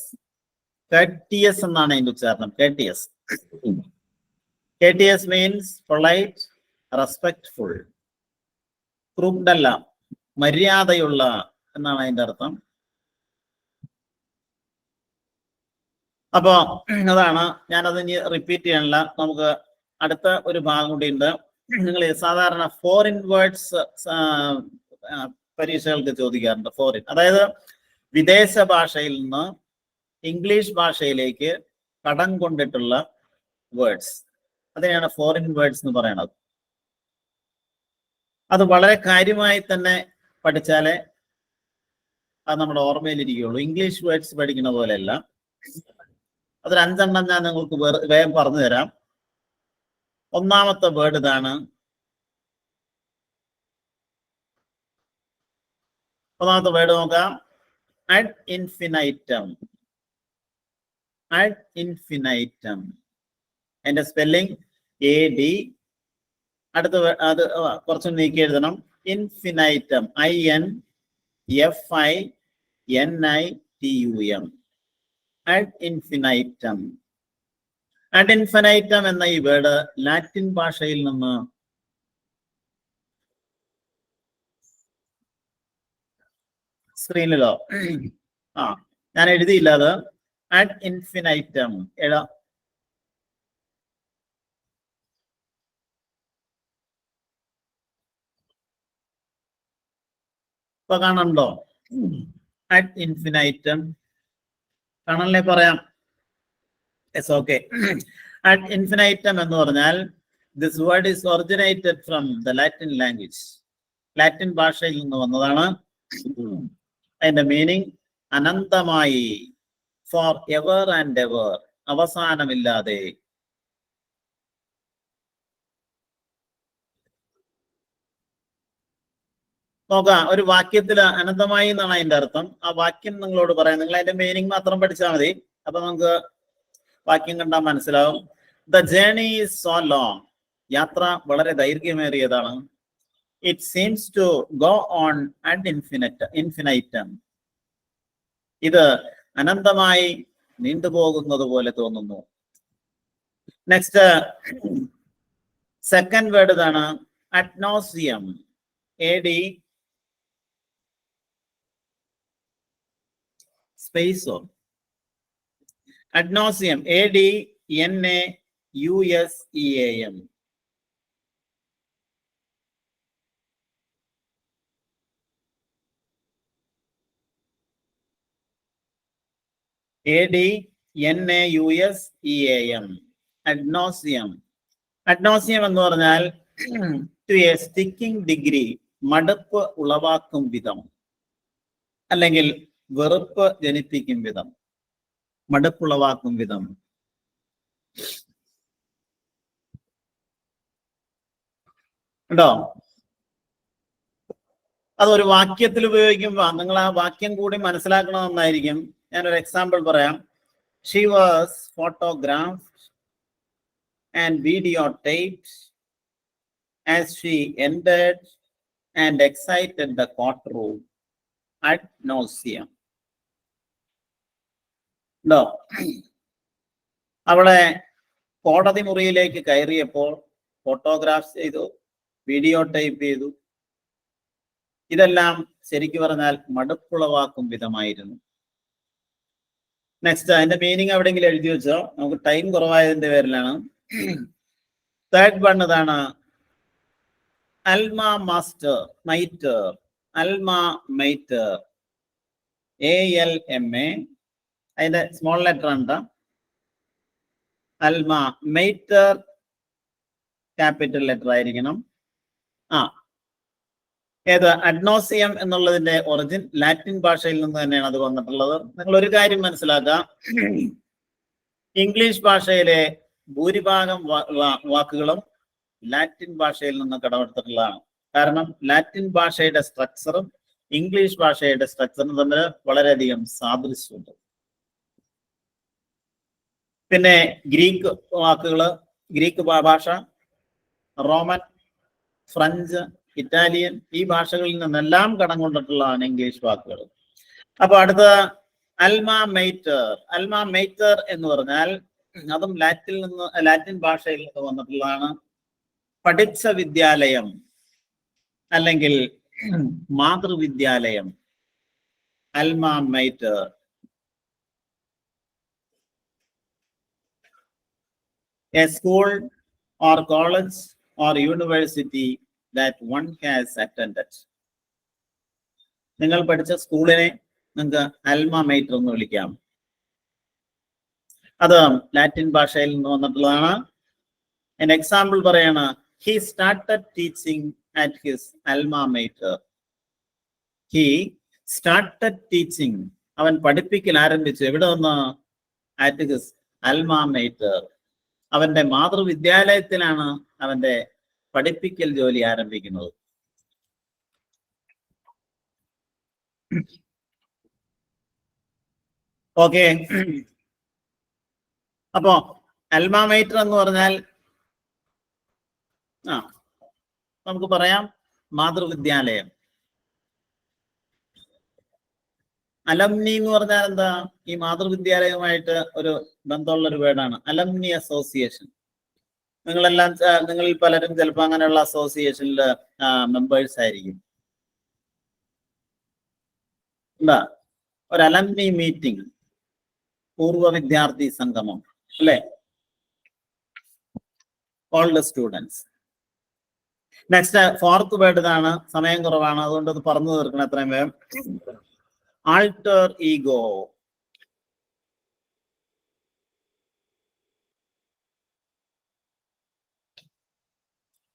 courteous എന്നാണ് അതിന്റെ ഉച്ചാരണം. courteous means polite, respectful. Crude അല്ല, മര്യാദയുള്ള എന്നാണ് അതിന്റെ അർത്ഥം. അപ്പോ അതാണ്, ഞാനത് ഇനി റിപ്പീറ്റ് ചെയ്യണില്ല. നമുക്ക് അടുത്ത ഒരു ഭാഗം കൂടി ഉണ്ട്. നിങ്ങൾ സാധാരണ ഫോറിൻ വേർഡ്സ് പരീക്ഷകൾക്ക് ചോദിക്കാറുണ്ട്. ഫോറിൻ, അതായത് വിദേശ ഭാഷയിൽ നിന്ന് ഇംഗ്ലീഷ് ഭാഷയിലേക്ക് കടം കൊണ്ടിട്ടുള്ള വേർഡ്സ്, അതിനെയാണ് ഫോറിൻ വേർഡ്സ് എന്ന് പറയുന്നത്. അത് വളരെ കാര്യമായി തന്നെ പഠിച്ചാലേ അത് നമ്മുടെ ഓർമ്മയിലിരിക്കുകയുള്ളൂ. ഇംഗ്ലീഷ് വേർഡ്സ് പഠിക്കുന്ന പോലെയല്ല. അതൊരു 5 എണ്ണം ഞാൻ നിങ്ങൾക്ക് വേഗം പറഞ്ഞു തരാം. ഒന്നാമത്തെ വേർഡ് ഇതാണ്. ഒന്നാമത്തെ വേർഡ് നോക്കാം. അഡ് ഇൻഫിനൈറ്റം. അഡ് ഇൻഫിനൈറ്റം. അതിന്റെ സ്പെല്ലിംഗ് AD. അടുത്ത അത് കുറച്ച് നീക്കി എഴുതണം. ഇൻഫിനൈറ്റം. INFINITUM. അഡ് ഇൻഫിനൈറ്റം. അഡ് ഇൻഫിനൈറ്റം എന്ന ഈ വേർഡ് ലാറ്റിൻ ഭാഷയിൽ നിന്ന് സ്ക്രീനിലോ ഞാൻ എഴുതിയില്ല. അത് അഡ് ഇൻഫിനൈറ്റം എഴുതാം. ഇപ്പൊ കാണണ്ടോ? അഡ് ഇൻഫിനൈറ്റം കാണാനല്ലേ പറയാം. Yes, okay. അഡ് ഇൻഫിനൈറ്റം എന്ന് പറഞ്ഞാൽ this word is originated from the Latin language. Latin ഭാഷയിൽ നിന്ന് വന്നതാണ്. അതിന്റെ മീനിങ് അനന്തമായി, ഫോർ എവർ ആൻഡ് എവർ, അവസാനമില്ലാതെ. നോക്കാം, ഒരു വാക്യത്തിൽ അനന്തമായി എന്നാണ് അതിന്റെ അർത്ഥം. ആ വാക്യം നിങ്ങളോട് പറയാം. നിങ്ങൾ അതിന്റെ മീനിങ് മാത്രം പഠിച്ചാൽ മതി. അപ്പൊ നമുക്ക് വാക്യം കണ്ടാൽ മനസ്സിലാവും. The journey is so long. യാത്ര വളരെ ദൈർഘ്യമേറിയതാണ്. It seems to go on ad infinitum. ഇത് അനന്തമായി നീണ്ടുപോകുന്നത് പോലെ തോന്നുന്നു. നെക്സ്റ്റ് സെക്കൻഡ് വേർഡ് ഇതാണ്. അറ്റ്നോസിയം. AD സ്പേസോ. അറ്റ്നോസിയം. ADNAUSEAM. ADNAUSEAM. അറ്റ്നോസിയം. അറ്റ്നോസിയം എന്ന് പറഞ്ഞാൽ ടു എ സ്റ്റിക്കിംഗ് ഡിഗ്രി, മടുപ്പ് ഉളവാക്കും വിധം, അല്ലെങ്കിൽ വെറുപ്പ് ജനിപ്പിക്കും വിധം, മടുപ്പുളവാക്കും വിധം. ഉണ്ടോ? അതൊരു വാക്യത്തിൽ ഉപയോഗിക്കുമ്പോൾ നിങ്ങൾ ആ വാക്യം കൂടി മനസ്സിലാക്കണമെന്നായിരിക്കും. ഞാനൊരു എക്സാമ്പിൾ പറയാം. She was photographed and videotaped as she entered and excited the courtroom ad nauseam. No. അവളെ കോടതി മുറിയിലേക്ക് കയറിയപ്പോൾ ഫോട്ടോഗ്രാഫ്സ് ചെയ്തു, വീഡിയോ ടൈപ്പ് ചെയ്തു. ഇതെല്ലാം ശരിക്കു പറഞ്ഞാൽ മടുപ്പുളവാക്കും വിധമായിരുന്നു. നെക്സ്റ്റ്, അതിന്റെ മീനിങ് എവിടെയെങ്കിലും എഴുതി വെച്ചോ? നമുക്ക് ടൈം കുറവായതിന്റെ പേരിലാണ്. തേർഡ് വൺ ഇതാണ്. അൽമ മാസ്റ്റർ, മൈറ്റർ, അൽമ മൈറ്റർ, ALMA, അതിന്റെ സ്മോൾ ലെറ്റർ ഉണ്ട്. അൽമ മൈറ്റർ ക്യാപിറ്റൽ ലെറ്റർ ആയിരിക്കണം. ഏത് അഡ്നോസിയം എന്നുള്ളതിന്റെ ഒറിജിൻ ലാറ്റിൻ ഭാഷയിൽ നിന്ന് തന്നെയാണ് അത് വന്നിട്ടുള്ളത്. നിങ്ങൾ ഒരു കാര്യം മനസ്സിലാക്കുക, ഇംഗ്ലീഷ് ഭാഷയിലെ ഭൂരിഭാഗം വാക്കുകളും ലാറ്റിൻ ഭാഷയിൽ നിന്ന് കടമെടുത്തിട്ടുള്ളതാണ്. കാരണം ലാറ്റിൻ ഭാഷയുടെ സ്ട്രക്ചറും ഇംഗ്ലീഷ് ഭാഷയുടെ സ്ട്രക്ചറും തമ്മിൽ വളരെയധികം സാദൃശ്യമുണ്ട്. പിന്നെ ഗ്രീക്ക് വാക്കുകള്, ഗ്രീക്ക് ഭാഷ, റോമൻ, ഫ്രഞ്ച്, ഇറ്റാലിയൻ, ഈ ഭാഷകളിൽ നിന്നെല്ലാം കടം കൊണ്ടിട്ടുള്ളതാണ് ഇംഗ്ലീഷ് വാക്കുകൾ. അപ്പൊ അടുത്ത അൽമ മൈറ്റർ. അൽമ മൈറ്റർ എന്ന് പറഞ്ഞാൽ അതും ലാറ്റിൻ ഭാഷയിൽ നിന്ന് വന്നിട്ടുള്ളതാണ്. പഠിച്ച വിദ്യാലയം അല്ലെങ്കിൽ മാതൃവിദ്യാലയം, അൽമ mightier. A school or college or university that one has attended. നിങ്ങൾ പഠിച്ച സ്കൂളിനെ നിങ്ങൾക്ക് അൽമ മൈറ്റർ എന്ന് വിളിക്കാം. അത് ലാറ്റിൻ ഭാഷയിൽ നിന്ന് വന്നിട്ടുള്ളതാണ്. an എക്സാമ്പിൾ പറയാണ്, he started teaching at his alma mater. he started teaching, അവൻ പഠിപ്പിക്കൽ ആരംഭിച്ചു. എവിടെ നിന്ന്? at his alma mater, അവന്റെ മാതൃവിദ്യാലയത്തിലാണ് അവന്റെ പഠിപ്പിക്കൽ ജോലി ആരംഭിക്കുന്നത്. ഓക്കെ, അപ്പോ അൽമ മൈറ്റർ എന്ന് പറഞ്ഞാൽ നമുക്ക് പറയാം മാതൃവിദ്യാലയം. അലംനി എന്ന് പറഞ്ഞാൽ എന്താ? ഈ മാതൃവിദ്യാലയവുമായിട്ട് ഒരു ബന്ധമുള്ള ഒരു വേർഡാണ് അലംനി അസോസിയേഷൻ. നിങ്ങളിൽ പലരും ചിലപ്പോൾ അങ്ങനെയുള്ള അസോസിയേഷനിൽ മെമ്പേഴ്സ് ആയിരിക്കും. എന്താ ഒരു അലംനി മീറ്റിംഗ്, പൂർവ്വ വിദ്യാർത്ഥി സംഗമം അല്ലെ? All the students. Next fourth word ഇതാണ്. സമയം കുറവാണ്, അതുകൊണ്ട് അത് പറഞ്ഞു തീർക്കണം എത്രയും വേഗം. alter ego.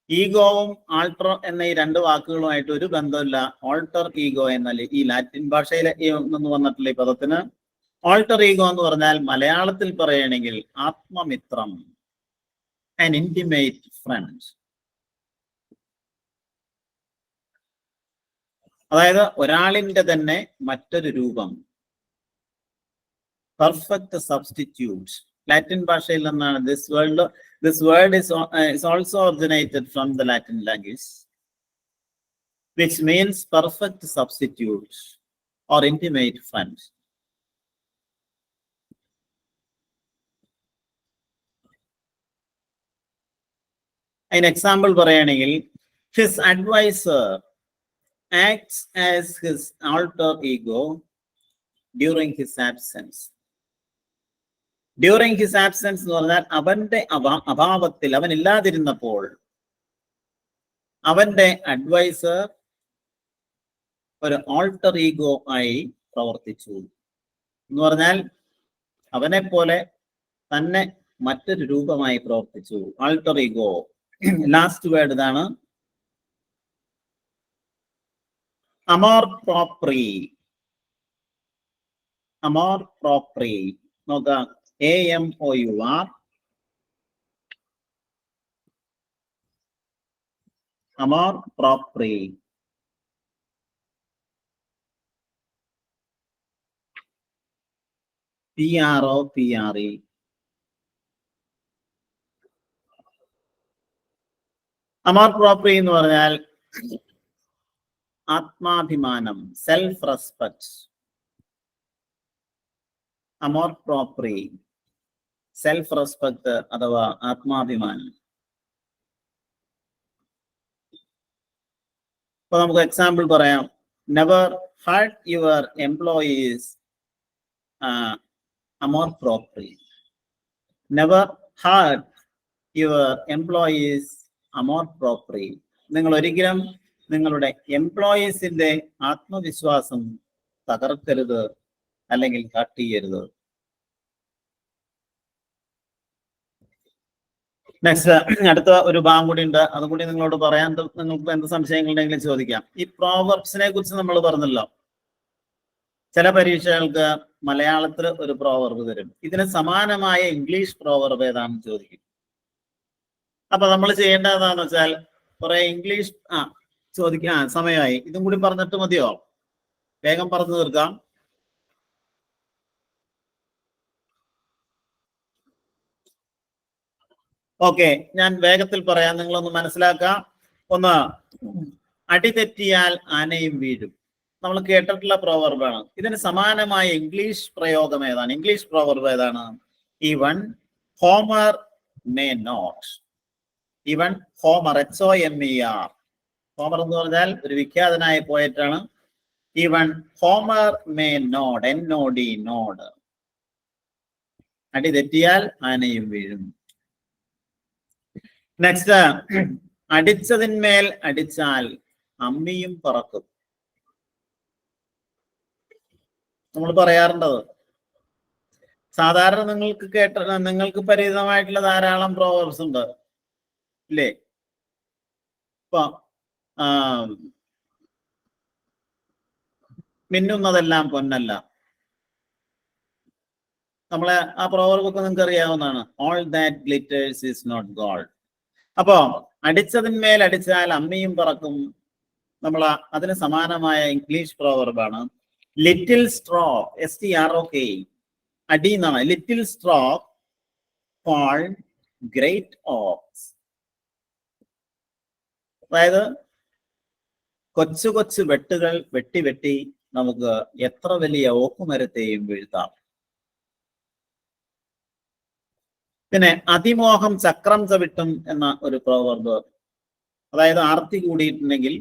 ഈഗോവും ആൾട്ടർ എന്ന ഈ രണ്ട് വാക്കുകളുമായിട്ട് ഒരു ബന്ധമില്ല. ഓൾട്ടർ ഈഗോ എന്നാൽ ഈ ലാറ്റിൻ ഭാഷയിലെ നിന്ന് വന്നിട്ടുള്ള ഈ പദത്തിന് ഓൾട്ടർ ഈഗോ എന്ന് പറഞ്ഞാൽ മലയാളത്തിൽ പറയുകയാണെങ്കിൽ ആത്മമിത്രം, an intimate friend. അതായത് ഒരാളിന്റെ തന്നെ മറ്റൊരു രൂപം, പെർഫെക്റ്റ് സബ്സ്റ്റിറ്റ്യൂട്ട്. ലാറ്റിൻ ഭാഷയിൽ നിന്നാണ് this word is also originated from the Latin language, which means perfect substitute or intimate friend. An example പറയുകയാണെങ്കിൽ his advisor acts as his alter ego during his absence. During his absence എന്ന് പറഞ്ഞാൽ അവന്റെ അഭാവത്തിൽ, അവൻ ഇല്ലാതിരുന്നപ്പോൾ അവന്റെ adviser ഒരു alter ego ആയി പ്രവർത്തിച്ചു എന്ന് പറഞ്ഞാൽ അവനെ പോലെ തന്നെ മറ്റൊരു രൂപമായി പ്രവർത്തിച്ചു. Alter ego. ലാസ്റ്റ് വേർഡ് ഇതാണ് amor propri. amor propri നോക്കാം, AMOUR. amor propri. PROPRE. amor propri എന്ന് പറഞ്ഞാൽ ആത്മാഭിമാനം, self respect. amor propri, self respect അഥവാ ആത്മാഭിമാനം. ഇപ്പൊ നമുക്ക് എക്സാമ്പിൾ പറയാം. Never hurt your employees, amor propri. Never hurt your employees, amor propri. നിങ്ങൾ ഒരിക്കലും നിങ്ങളുടെ എംപ്ലോയീസിന്റെ ആത്മവിശ്വാസം തകർക്കരുത്, അല്ലെങ്കിൽ ഹർട്ട് ചെയ്യരുത്. നെക്സ്റ്റ്, അടുത്ത ഒരു ഭാഗം കൂടി ഉണ്ട്, അതും കൂടി നിങ്ങളോട് പറയാൻ. നിങ്ങൾക്ക് എന്ത് സംശയങ്ങളുണ്ടെങ്കിലും ചോദിക്കാം. ഈ പ്രോവർബ്സിനെ കുറിച്ച് നമ്മൾ പറഞ്ഞല്ലോ. ചില പരീക്ഷകൾക്ക് മലയാളത്തിൽ ഒരു പ്രോവർബ് തരും, ഇതിന് സമാനമായ ഇംഗ്ലീഷ് പ്രോവർബ് ഏതാണെന്ന് ചോദിക്കും. അപ്പൊ നമ്മൾ ചെയ്യേണ്ടത് എന്താണെന്ന് വെച്ചാൽ കുറെ ഇംഗ്ലീഷ് ചോദിക്കാം. സമയമായി, ഇതും കൂടി പറഞ്ഞിട്ട് മതിയോ? വേഗം പറഞ്ഞു തീർക്കാം. ഓക്കെ, ഞാൻ വേഗത്തിൽ പറയാം, നിങ്ങളൊന്ന് മനസ്സിലാക്കാം. ഒന്ന്, അടിതെറ്റിയാൽ ആനയും വീഴും. നമ്മൾ കേട്ടിട്ടുള്ള പ്രോവർബാണ്. ഇതിന് സമാനമായ ഇംഗ്ലീഷ് പ്രയോഗം ഏതാണ്? ഇംഗ്ലീഷ് പ്രോവർബ് ഏതാണ്? Even Homer may not. Even Homer, HOMER. Homer എന്ന് പറഞ്ഞാൽ ഒരു വിഖ്യാതനായ പോയറ്റാണ്. Even Homer may nod, NOD, nod. അടിതെറ്റിയാൽ ആനയും വീഴും. നെക്സ്റ്റ്, അടിച്ചതിന്മേൽ അടിച്ചാൽ അമ്മിയും പറക്കും. നമ്മൾ പറയാറുണ്ടത്. സാധാരണ നിങ്ങൾക്ക് പരിചിതമായിട്ടുള്ള ധാരാളം പ്രോവർബ്സ് ഉണ്ട്, ഇല്ലേ? ഇപ്പൊ മിന്നുന്നതെല്ലാം പൊന്നല്ല. നമ്മളെ ആ പ്രോവർബൊക്കെ നിങ്ങൾക്ക് അറിയാവുന്നതാണ്. All that glitters is not gold. അപ്പോ അടിച്ചതിന്മേൽ അടിച്ചാൽ അമ്മിയും പറക്കും. നമ്മൾ അതിന് സമാനമായ ഇംഗ്ലീഷ് പ്രോവർബാണ് ലിറ്റിൽ സ്ട്രോ, STROK. അടി എന്നാണ്. Little strokes fell great oaks. അതായത് കൊച്ചു കൊച്ചു വെട്ടുകൾ വെട്ടി വെട്ടി നമുക്ക് എത്ര വലിയ ഓക്കുമരത്തെയും വീഴ്ത്താം. പിന്നെ അതിമോഹം ചക്രം ചവിട്ടും എന്ന ഒരു പ്രോവർബ്. അതായത് ആർത്തി കൂടിയിട്ടുണ്ടെങ്കിൽ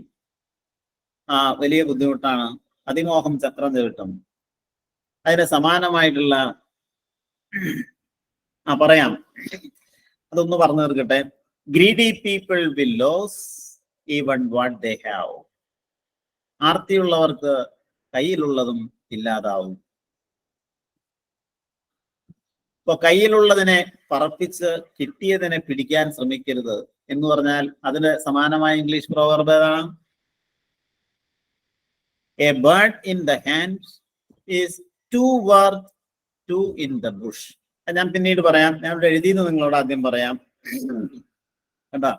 വലിയ ബുദ്ധിമുട്ടാണ്. അതിമോഹം ചക്രം ചവിട്ടും. അതിന് സമാനമായിട്ടുള്ള പറയാം, അതൊന്ന് പറഞ്ഞു തീർക്കട്ടെ. Greedy people will lose even what they have. ആർത്തിയുള്ളവർക്ക് കയ്യിലുള്ളതും ഇല്ലാതാവും. ഇപ്പൊ കയ്യിലുള്ളതിനെ പറപ്പിച്ച് കിട്ടിയതിനെ പിടിക്കാൻ ശ്രമിക്കരുത് എന്ന് പറഞ്ഞാൽ അതിന് സമാനമായ ഇംഗ്ലീഷ് പ്രോവർബ് ഏതാണ്? A bird in the hand is to worth two in the bush. ഞാൻ പിന്നീട് പറയാം. ഞാൻ ഇവിടെ എഴുതിയത് നിങ്ങളോട് ആദ്യം പറയാം കേട്ടാ.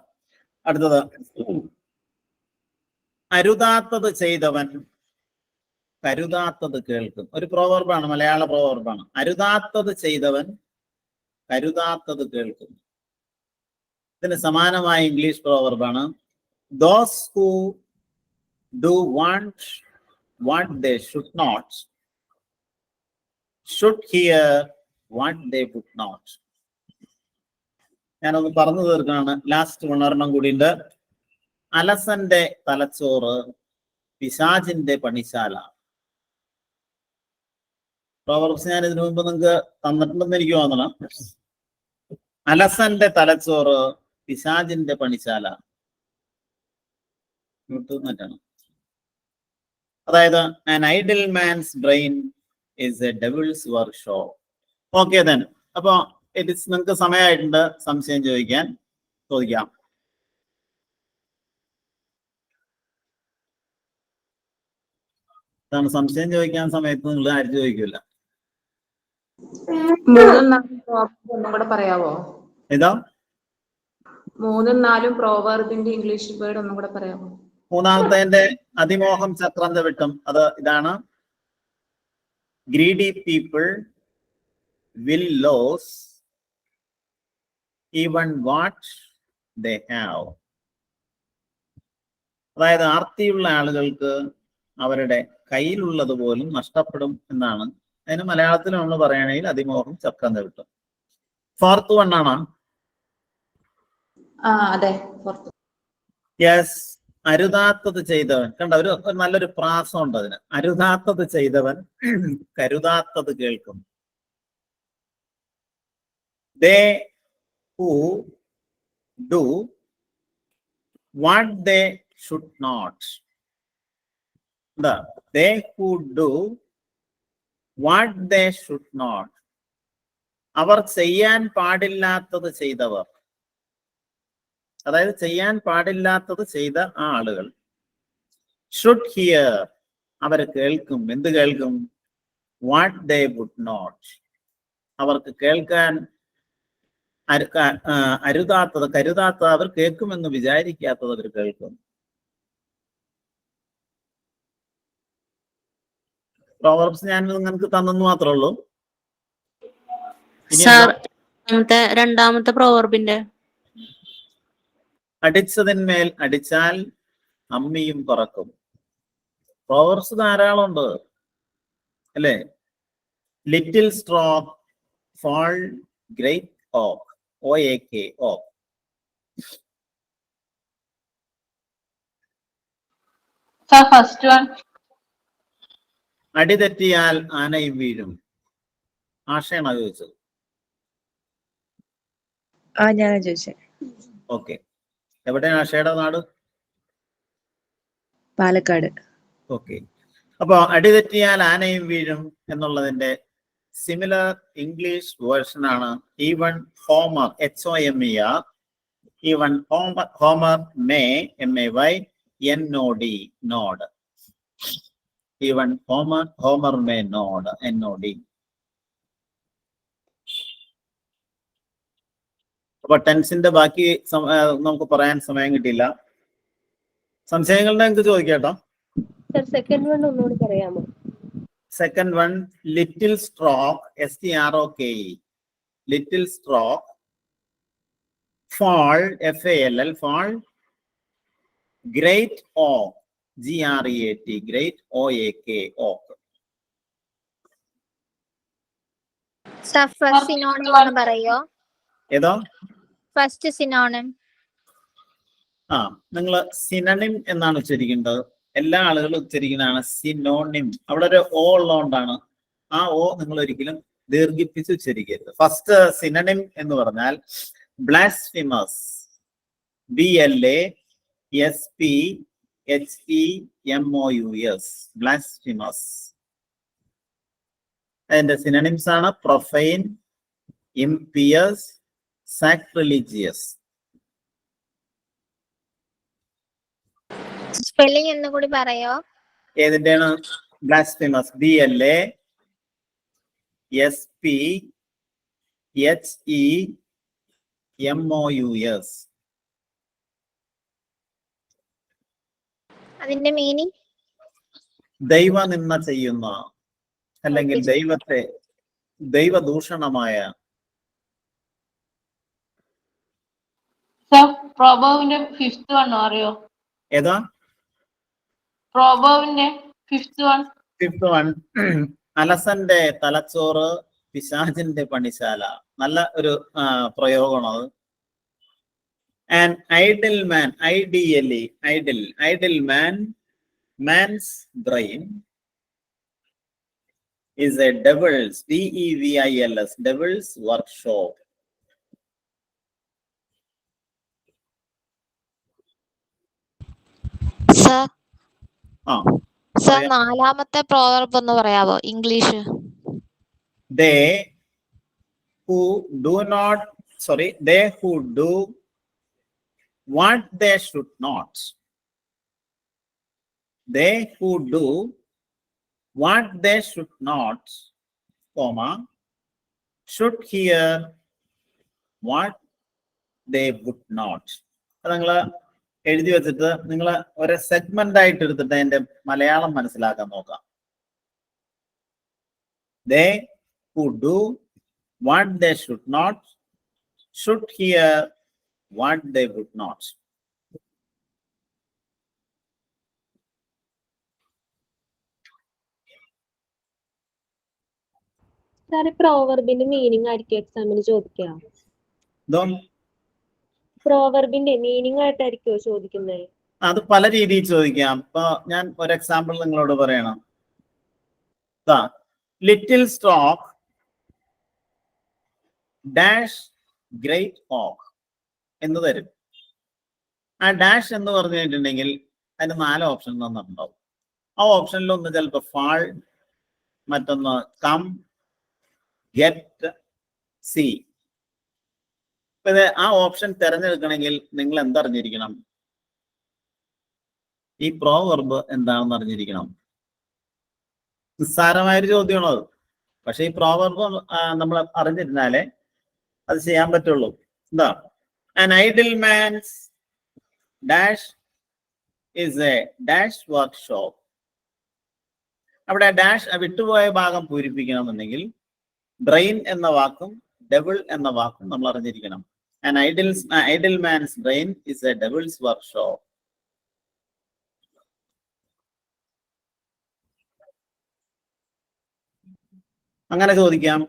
അടുത്തത്, അരുതാത്തത് ചെയ്തവൻ കരുതാത്തത് കേൾക്കും. ഒരു പ്രോവർബാണ്, മലയാള പ്രോവർബാണ്. അരുതാത്തത് ചെയ്തവൻ കരുതാത്തത് കേൾക്കും. ഇതിന് സമാനമായ ഇംഗ്ലീഷ് പ്രോവർബാണ് those who do want what they should not should hear what they would not. ഞാനൊന്ന് പറഞ്ഞു തീർക്കാണ്. ലാസ്റ്റ് ഉണർണം കൂടിയുണ്ട്. അലസന്റെ തലച്ചോറ് പിശാചിന്റെ പണിശാല. പ്രോവർബ്സ് ഞാൻ ഇതിനു മുമ്പ് നിങ്ങൾക്ക് തന്നിട്ടുണ്ടെന്ന് എനിക്ക് തോന്നണം. അലസന്റെ തലച്ചോറ് പിശാചിന്റെ പണിശാല. അതായത് an idle man's brain is a devil's workshop. Okay then. അപ്പൊ നിങ്ങൾക്ക് സമയമായിട്ടുണ്ട് സംശയം ചോദിക്കാം. സംശയം ചോദിക്കാൻ സമയത്ത് നിങ്ങൾ ആരും ചോദിക്കില്ല. പറയാവോ? ഏതാ 3ഉം 4ഉം പ്രോവർബിന്റെ ഇംഗ്ലീഷ് വേർഡ് ഒന്നും കൂടെ പറയാമോ? മൂന്നാമത്തെ അതിമോഹം ചക്രം ചവിട്ടും. അത് ഇതാണ്. Greedy people will lose even what they have. അതായത് ആർത്തിയുള്ള ആളുകൾക്ക് അവരുടെ കയ്യിലുള്ളത് പോലും നഷ്ടപ്പെടും എന്നാണ്. അതിന് മലയാളത്തിൽ നമ്മൾ പറയുകയാണെങ്കിൽ അതിമോഹം ചക്രം ചവിട്ടും. 4th one ആണോ? അതെ. യെസ്. അരുതാത്തത് ചെയ്തവൻ. കണ്ട, ഒരു നല്ലൊരു പ്രാസം ഉണ്ട് അതിന്. അരുതാത്തത് ചെയ്തവൻ കരുതാത്തത് കേൾക്കും. They who do what they should not. They who do what they should not. അവർ ചെയ്യാൻ പാടില്ലാത്തത് ചെയ്തവർ, അതായത് ചെയ്യാൻ പാടില്ലാത്തത് ചെയ്ത ആ ആളുകൾ. ഷുഡ് ഹിയർ, അവർ കേൾക്കും. എന്ത് കേൾക്കും? വാട്ട് ദേ വുഡ് നോട്ട്, അവർക്ക് കേൾക്കാൻ അരുതാത്തത്, കരുതാത്തത് അവർ കേൾക്കുമെന്ന് വിചാരിക്കാത്തത് അവർ കേൾക്കും. പ്രോവർബ്സ് ഞാൻ നിങ്ങൾക്ക് തന്നെന്ന് മാത്രമേ ഉള്ളൂ. രണ്ടാമത്തെ പ്രോവർബിന്റെ അടിച്ചതിന്മേൽ അടിച്ചാൽ അമ്മിയും പറക്കും. പ്രോവർബ്സ് ധാരാളം ഉണ്ട് അല്ലേ? Little stroke fall great oak, OAK, oak. First one. അടിതെറ്റിയാൽ ആനയും വീഴും. ആശയാണ് ചോദിച്ചത്. ഞാൻ ചോദിച്ചേ. ഓക്കെ, എവിടെയാണ് ആശയുടെ നാട്? പാലക്കാട്. ഓക്കെ, അപ്പൊ അടിതെറ്റിയാൽ ആനയും വീഴും എന്നുള്ളതിന്റെ സിമിലർ ഇംഗ്ലീഷ് വേർഷൻ ആണ് even Homer, HOMER, even Homer may, MAY, NOD, nod. Even Homer may nod, NOD. അപ്പൊ ടെൻസിന്റെ ബാക്കി നമുക്ക് പറയാൻ സമയം കിട്ടിയില്ല. സംശയങ്ങളുടെ എനിക്ക് ചോദിക്കാട്ടോ. സെക്കൻഡ് വൺ ഒന്നുകൂടി പറയാമോ? Second one, little stroke, STROKE, little stroke. Fall, FALL, fall. Great oak, GREAT, great, OAK, oak. Synonym എന്ന് പറയോ? ഏതോ ഫസ്റ്റ് സിനോണിം. നിങ്ങൾ സിനണിം എന്നാണ് ഉച്ചരിക്കേണ്ടത്. എല്ലാ ആളുകളും ഉച്ചരിക്കുന്നതാണ് സിനോണിം. അവിടെ ഒരു O ഉള്ളതുകൊണ്ടാണ് ആ O നിങ്ങൾ ഒരിക്കലും ദീർഘിപ്പിച്ച് ഉച്ചരിക്കരുത്. ഫസ്റ്റ് സിനണിം എന്ന് പറഞ്ഞാൽ ബ്ലാസ്ഫിമസ്, BLASPHEMOUS, ബ്ലാസ്ഫിമസ്. അതിന്റെ സിനണിംസ് ആണ് പ്രൊഫൈൻ, ഇംപിയസ്, സാക്രിലിജിയസ്. സ്പെല്ലിംഗ് എന്ന് കൂടി പറയോ? ഏതിന്റെയാണ്? ബ്ലാസ്ഫിമസ്, BLASPHEMOUS. അതിന്റെ മീനിങ് ദൈവനിന്ദ ചെയ്യുന്ന, അല്ലെങ്കിൽ ദൈവദൂഷണമായ. പ്രോബോവിന്റെ ഫിഫ്ത് വൺ അറിയോ? ഏതാ? പ്രോബോവിന്റെ ഫിഫ്ത് വൺ. അലസന്റെ തലച്ചോറ് പിശാചിന്റെ പണിശാല. നല്ല ഒരു പ്രയോഗമാണ് അത്. And idle man, idle man, man's brain is a devil's, DEVILS, devil's workshop. Sir നാലാമത്തെ പ്രോവർബ് ഒന്ന് പറയാവോ English? They who do what they should not. They who do what they should not, should hear what they would not. അത് നിങ്ങൾ എഴുതി വെച്ചിട്ട് നിങ്ങൾ ഒരു segment ആയിട്ട് എടുത്തിട്ട് അതിന്റെ മലയാളം മനസ്സിലാക്കാൻ നോക്കാം. They who do what they should not should hear what they would not. പ്രോവർബിന്റെ മീനിങ് ആയിരിക്കും എക്സാമിന് ചോദിക്കാം. പ്രോവർബിന്റെ മീനിങ് ആയിട്ടായിരിക്കോ ചോദിക്കുന്നത്? അത് പല രീതിയിൽ ചോദിക്കാം. ഇപ്പൊ ഞാൻ ഒരു എക്സാമ്പിൾ നിങ്ങളോട് പറയണം. ലിറ്റിൽ സ്ട്രോക്ക് ഡാഷ് ഗ്രേറ്റ് ഓക്ക് എന്ന് തരും. ആ ഡാഷ് എന്ന് പറഞ്ഞു കഴിഞ്ഞിട്ടുണ്ടെങ്കിൽ അതിന് 4 ഓപ്ഷൻ തന്നിട്ടുണ്ടാവും. ആ ഓപ്ഷനിൽ ഒന്ന് ചിലപ്പോൾ ഫാൾ, മറ്റൊന്ന് കം, ഗെറ്റ്, സി. ആ ഓപ്ഷൻ തിരഞ്ഞെടുക്കണമെങ്കിൽ നിങ്ങൾ എന്തറിഞ്ഞിരിക്കണം? ഈ പ്രോവർബ് എന്താണെന്ന് അറിഞ്ഞിരിക്കണം. നിസ്സാരമായൊരു ചോദ്യമാണത്. പക്ഷെ ഈ പ്രോവർബ് നമ്മൾ അറിഞ്ഞിരുന്നാലേ അത് ചെയ്യാൻ പറ്റുള്ളൂ. എന്താ? An idle man's dash is a dash workshop. അവിടെ ഡാഷ് വിട്ടുപോയ ഭാഗം പൂരിപ്പിക്കണമെന്നുണ്ടെങ്കിൽ ബ്രെയിൻ എന്ന വാക്കും ഡെവിൾ എന്ന വാക്കും നമ്മൾ അറിഞ്ഞിരിക്കണം. An idle man's brain is a devil's workshop. അങ്ങനെ ചോദിക്കാം.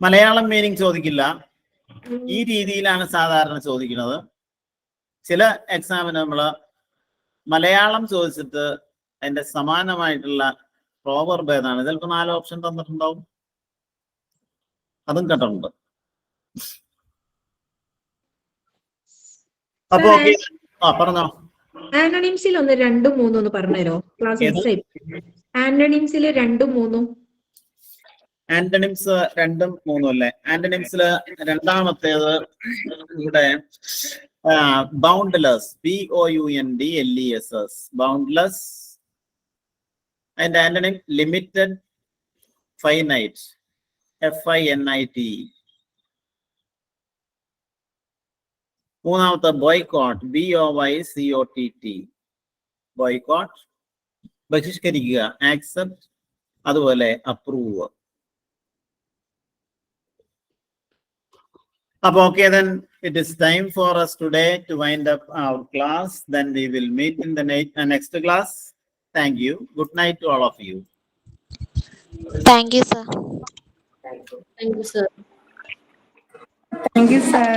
മലയാളം മീനിങ് ചോദിക്കില്ല. ഈ രീതിയിലാണ് സാധാരണ ചോദിക്കുന്നത്. ചില എക്സാമിന് നമ്മൾ മലയാളം ചോദിച്ചിട്ട് അതിന്റെ സമാനമായിട്ടുള്ള പ്രോവർബ് ഏതാണ്, ചിലപ്പോൾ 4 ഓപ്ഷൻ തന്നിട്ടുണ്ടാവും. അതും കേട്ടിട്ടുണ്ട്. അപ്പൊ പറഞ്ഞോ. ആന്റണിംസിൽ 1, 2, 3 ഒന്ന് പറഞ്ഞുതരോ? ക്ലാസ് ആന്റണിംസിൽ 2, 3. ആന്റണിംസ് 2, 3 അല്ലേ? ആന്റണിംസില് രണ്ടാമത്തേത് ഇവിടെ ബൗണ്ട്ലെസ്, BOUNDLESS, ബൗണ്ട്ലെസ്. അതിന്റെ ആന്റണിം ലിമിറ്റഡ്, ഫൈനൈറ്റ്, FINIT. മൂന്നാമത്തെ ബോയ്ക്കോട്ട്, BOYCOTT, ബോയ്ക്കോട്ട്, ബഹിഷ്കരിക്കുക, ആക്സെപ്റ്റ്, അതുപോലെ approve. Okay, then it is time for us today to wind up our class. Then we will meet in the next class. Thank you. Good night to all of you. Thank you, sir. Thank you, sir. Thank you, sir.